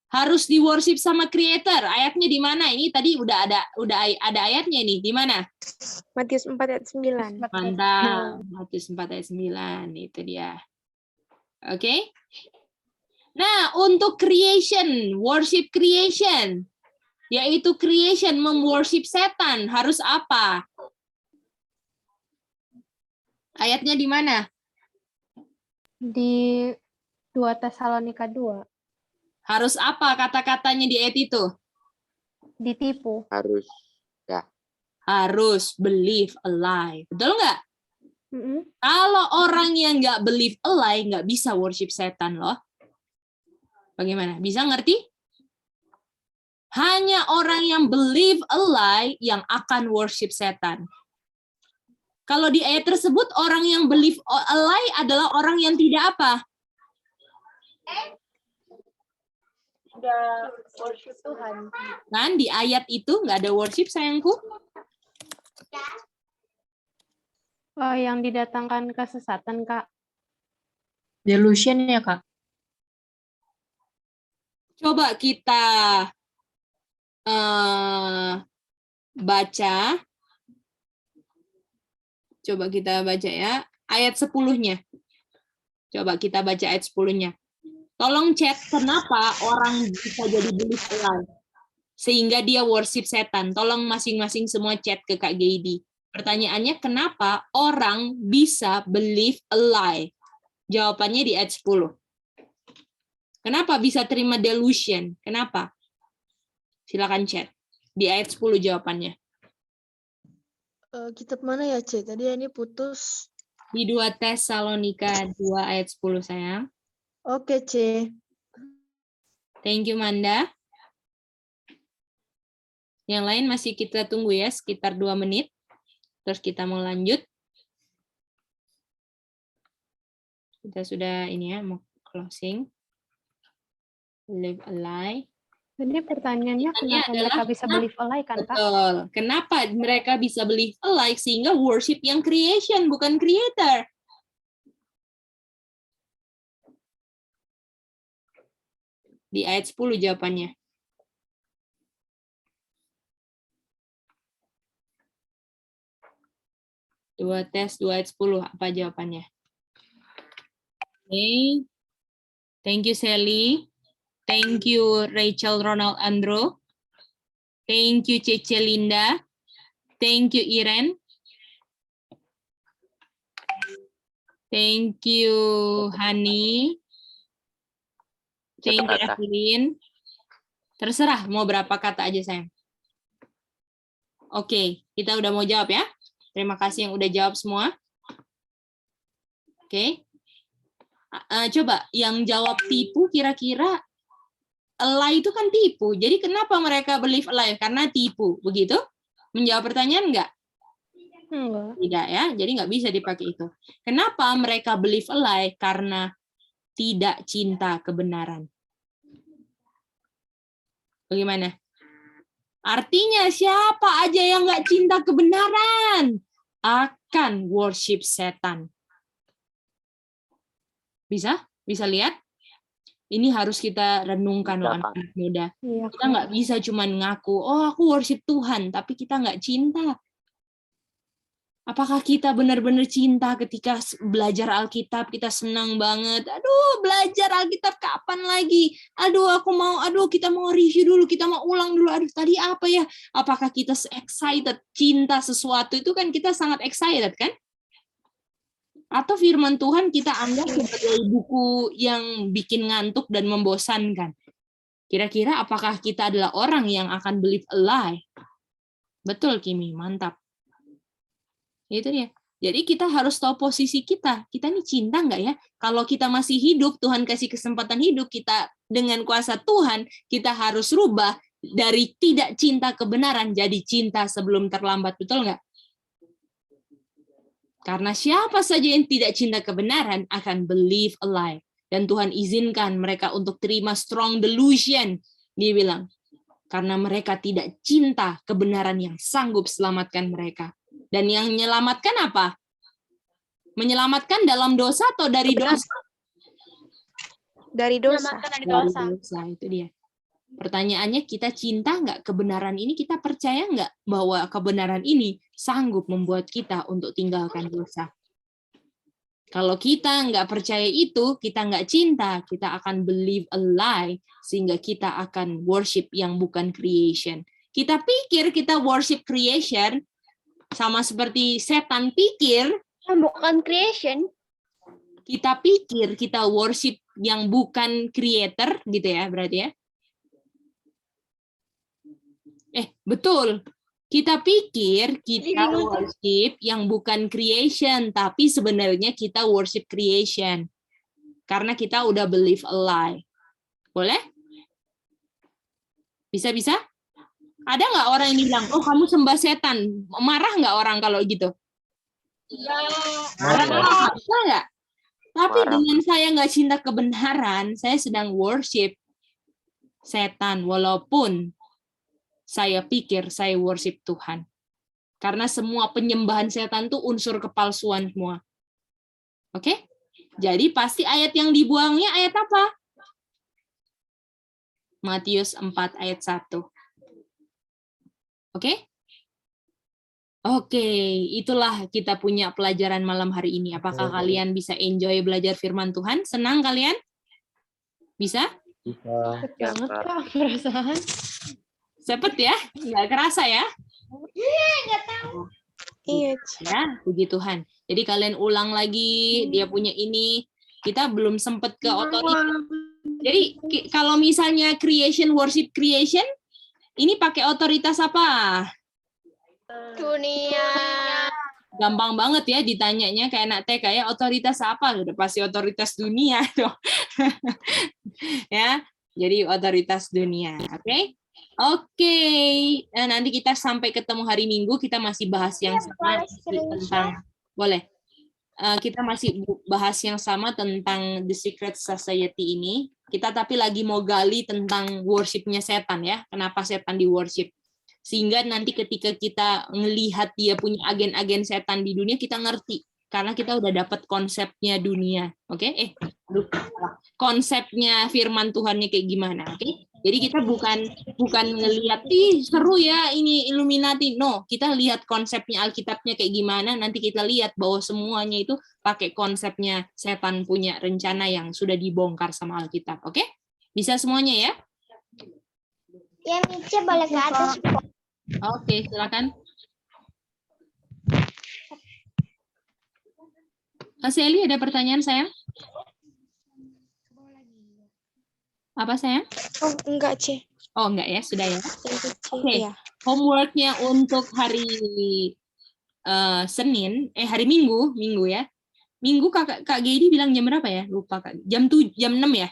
harus di worship sama creator. Ayatnya di mana? Ini tadi udah ada ayatnya nih. Di mana? Matius 4 ayat 9. Mantap. Matius 4 ayat 9 itu dia. Oke. Nah, untuk creation, worship creation, yaitu creation memworship setan, harus apa? Ayatnya di mana? Di 2 Tesalonika 2. Harus apa kata-katanya di ayat itu? Ditipu. Harus. Ya. Harus believe a lie. Betul nggak? Kalau orang yang nggak believe a lie, nggak bisa worship setan loh. Bagaimana? Bisa ngerti? Hanya orang yang believe a lie yang akan worship setan. Kalau di ayat tersebut, orang yang believe a lie adalah orang yang tidak apa? Tidak worship Tuhan. Kan di ayat itu nggak ada worship, sayangku. Oh, yang didatangkan kesesatan, Kak. Delusion ya, Kak? Coba kita baca. Coba kita baca ya. Ayat 10-nya. Coba kita baca ayat 10-nya. Tolong chat kenapa orang bisa jadi believe a lie. Sehingga dia worship setan. Tolong masing-masing semua chat ke Kak Geidi. Pertanyaannya, kenapa orang bisa believe a lie? Jawabannya di ayat 10. Kenapa bisa terima delusion? Kenapa? Silakan chat. Di ayat 10 jawabannya. Kitab mana ya, Ce? Tadi ini putus. Di 2 Tesalonika 2 ayat 10, sayang. Oke, Ce. Thank you, Manda. Yang lain masih kita tunggu ya, sekitar 2 menit. Terus kita mau lanjut. Kita sudah ini ya, mau closing. Live a lie. Jadi pertanyaannya kenapa mereka bisa believe a lie kan, Kak? Betul. Kenapa mereka bisa believe a lie sehingga worship yang creation, bukan creator? Di ayat 10 jawabannya. Dua tes, 2 ayat 10. Apa jawabannya? Oke. Thank you, Sally. Thank you, Rachel Ronald Andro. Thank you, Cece Linda. Thank you, Iren. Thank you, Hani. Thank you, Evelyn. Terserah mau berapa kata aja, sayang. Oke, kita udah mau jawab ya. Terima kasih yang udah jawab semua. Oke. Coba yang jawab tipu kira-kira a lie itu kan tipu. Jadi kenapa mereka believe a lie? Karena tipu. Begitu? Menjawab pertanyaan enggak? Enggak. Tidak ya. Jadi nggak bisa dipakai itu. Kenapa mereka believe a lie? Karena tidak cinta kebenaran. Bagaimana? Artinya siapa aja yang nggak cinta kebenaran akan worship setan. Bisa? Bisa lihat? Ini harus kita renungkan loh anak-anak muda. Iya, Kita nggak bisa cuma ngaku, oh aku worship Tuhan, tapi kita nggak cinta. Apakah kita benar-benar cinta ketika belajar Alkitab, kita senang banget. Aduh, belajar Alkitab kapan lagi? Aduh, kita mau review dulu, kita mau ulang dulu. Aduh, tadi apa ya? Apakah kita excited, cinta sesuatu itu kan kita sangat excited kan? Atau firman Tuhan kita anggap sebagai buku yang bikin ngantuk dan membosankan? Kira-kira apakah kita adalah orang yang akan believe a lie? Betul, Kimi, mantap. Itu dia. Jadi kita harus tahu posisi kita. Kita ini cinta nggak ya? Kalau kita masih hidup, Tuhan kasih kesempatan hidup, kita dengan kuasa Tuhan, kita harus rubah dari tidak cinta kebenaran jadi cinta sebelum terlambat. Betul nggak? Karena siapa saja yang tidak cinta kebenaran akan believe a lie. Dan Tuhan izinkan mereka untuk terima strong delusion. Dia bilang, karena mereka tidak cinta kebenaran yang sanggup selamatkan mereka. Dan yang menyelamatkan apa? Menyelamatkan dalam dosa atau dari dosa? Dari dosa. Dari dosa, itu dia. Pertanyaannya, kita cinta nggak kebenaran ini? Kita percaya nggak bahwa kebenaran ini sanggup membuat kita untuk tinggalkan dosa? Kalau kita nggak percaya itu, kita nggak cinta, kita akan believe a lie, sehingga kita akan worship yang bukan creation. Kita pikir kita worship creation, sama seperti setan pikir, bukan creation. Kita pikir kita worship yang bukan creator, gitu ya, berarti ya. Betul. Kita pikir kita worship yang bukan creation, tapi sebenarnya kita worship creation. Karena kita udah believe a lie. Boleh? Bisa-bisa? Ada nggak orang yang bilang, oh kamu sembah setan? Marah nggak orang kalau gitu? Iya. Marah nggak? Tapi dengan saya nggak cinta kebenaran, saya sedang worship setan, walaupun saya pikir saya worship Tuhan. Karena semua penyembahan setan itu unsur kepalsuan semua. Oke? Jadi pasti ayat yang dibuangnya ayat apa? Matius 4 ayat 1. Oke? Oke, itulah kita punya pelajaran malam hari ini. Apakah kalian bisa enjoy belajar firman Tuhan? Senang kalian? Bisa? Bisa. Banget Kak, perasaan. Cepet ya? Nggak kerasa ya? Nggak tahu. Iya. Ya, puji Tuhan. Jadi kalian ulang lagi, dia punya ini. Kita belum sempat ke otoritas. Jadi kalau misalnya creation, worship creation, ini pakai otoritas apa? Dunia. Gampang banget ya ditanyanya kayak anak TK ya, otoritas apa? Udah pasti otoritas dunia dong. Ya, jadi otoritas dunia. Oke? Oke. Nah, nanti kita sampai ketemu hari Minggu, kita masih bahas yang sama tentang kita masih bahas yang sama tentang The Secret Society ini. Kita tapi lagi mau gali tentang worship-nya setan ya. Kenapa setan di worship? Sehingga nanti ketika kita melihat dia punya agen-agen setan di dunia, kita ngerti. Karena kita udah dapat konsepnya dunia. Oke? Konsepnya firman Tuhannya kayak gimana. Oke? Jadi kita bukan ngelihat, seru ya ini Illuminati. No, kita lihat konsepnya Alkitabnya kayak gimana, nanti kita lihat bahwa semuanya itu pakai konsepnya setan punya rencana yang sudah dibongkar sama Alkitab. Oke? Bisa semuanya ya? Ya, Mice boleh ke atas. Oke, silakan. Kak Seli, ada pertanyaan sayang? Apa sayang? Oh, enggak, C. Oh, enggak ya, sudah ya. Oke. Ya. Homework-nya untuk hari hari Minggu ya. Minggu Kak Gedi bilang jam berapa ya? Lupa Kak. Jam 6 ya?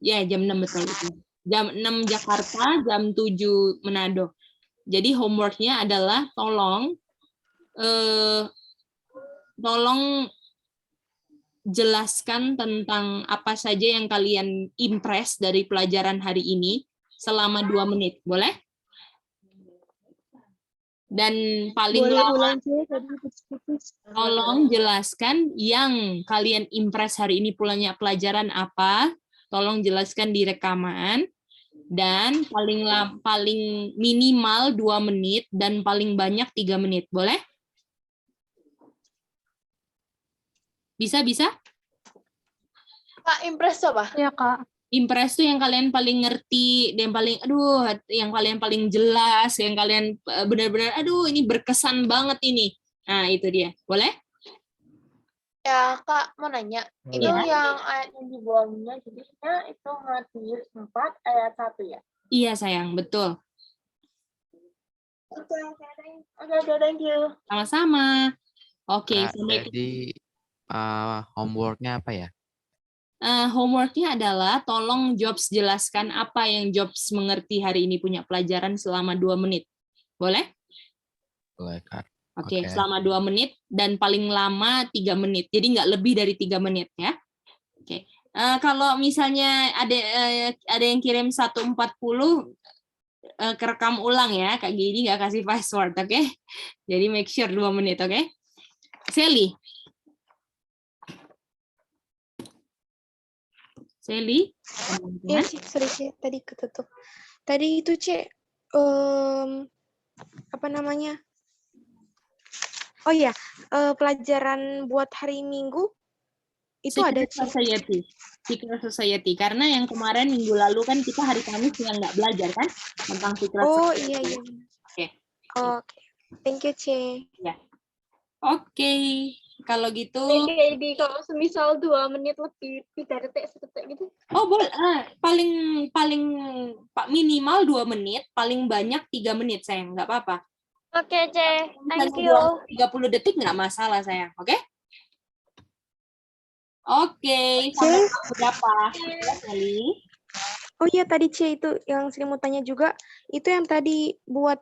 Ya, jam 6 betul itu. Jam 6 Jakarta, jam 7 Manado. Jadi homework-nya adalah tolong jelaskan tentang apa saja yang kalian impress dari pelajaran hari ini selama 2 menit, boleh? Dan paling lama, tolong jelaskan yang kalian impress hari ini pelajaran apa, tolong jelaskan di rekaman, dan paling minimal 2 menit, dan paling banyak 3 menit, boleh? Bisa? Kak, impress coba. Iya, Kak. Impress tuh yang kalian paling ngerti, yang paling yang kalian paling jelas, yang kalian benar-benar ini berkesan banget ini. Nah, itu dia. Boleh? Ya, Kak, mau nanya. Itu Iya. yang ayat yang di bawahnya, jadinya itu Matius 4 ayat 1 ya? Iya, sayang. Betul. Oke, thank you. Sama-sama. Oke, Kak, jadi homework-nya apa ya? Homework-nya adalah tolong Jobs jelaskan apa yang Jobs mengerti hari ini punya pelajaran selama 2 menit. Boleh? Boleh, Kak. Oke, Oke. selama 2 menit dan paling lama 3 menit. Jadi nggak lebih dari 3 menit ya. Oke. Kalau misalnya ada yang kirim 140 kerekam ulang ya, Kak Gidi nggak kasih password, oke? Jadi make sure 2 menit, oke? Sally. Sally? Iya, Cik, sorry, Cik, tadi ketutup. Tadi itu, Cik, apa namanya? Oh iya, pelajaran buat hari Minggu itu ada, Cik. Secret Society. Karena yang kemarin minggu lalu kan kita hari Kamis yang nggak belajar kan tentang Secret Society. Oh iya. Oke. Oke. Thank you, Cik. Ya. Oke. Kalau gitu. Kayak di kalau semisal 2 menit lebih dari detik gitu. Oh boleh. Paling minimal 2 menit, paling banyak 3 menit sayang, nggak apa-apa. Oke, Cek. Thank you. 30 detik nggak masalah sayang, oke? Oke. Sampai berapa? Sally? Oh iya, tadi Cik, itu yang Sri mau tanya juga, itu yang tadi buat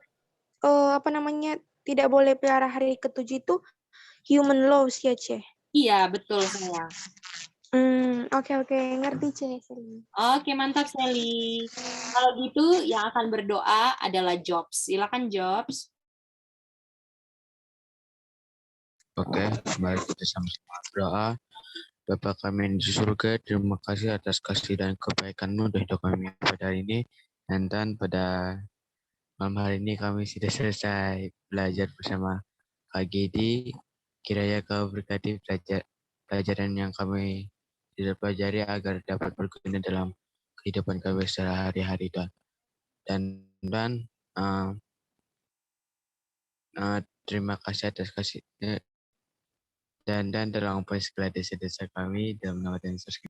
apa namanya, tidak boleh pelihara hari ke-7 itu human laws ya, Cik? Iya, betul sayang. Oke, ngerti, Cik. Oke, mantap Sally. Kalau gitu yang akan berdoa adalah Jobs. Silakan Jobs. Oke, mari kita sama-sama berdoa. Bapa kami yang di surga, terima kasih atas kasih dan kebaikan-Mu untuk hidup kami pada hari ini. Dan pada malam hari ini kami sudah selesai belajar bersama Kak Gedi. Kiranya Kau berkati pelajaran yang kami tidak pelajari agar dapat berguna dalam kehidupan kami sehari-hari, Tuhan. Dan terima kasih atas kasih dan dalam segala desa-desa kami dalam nama Tuhan Yesus.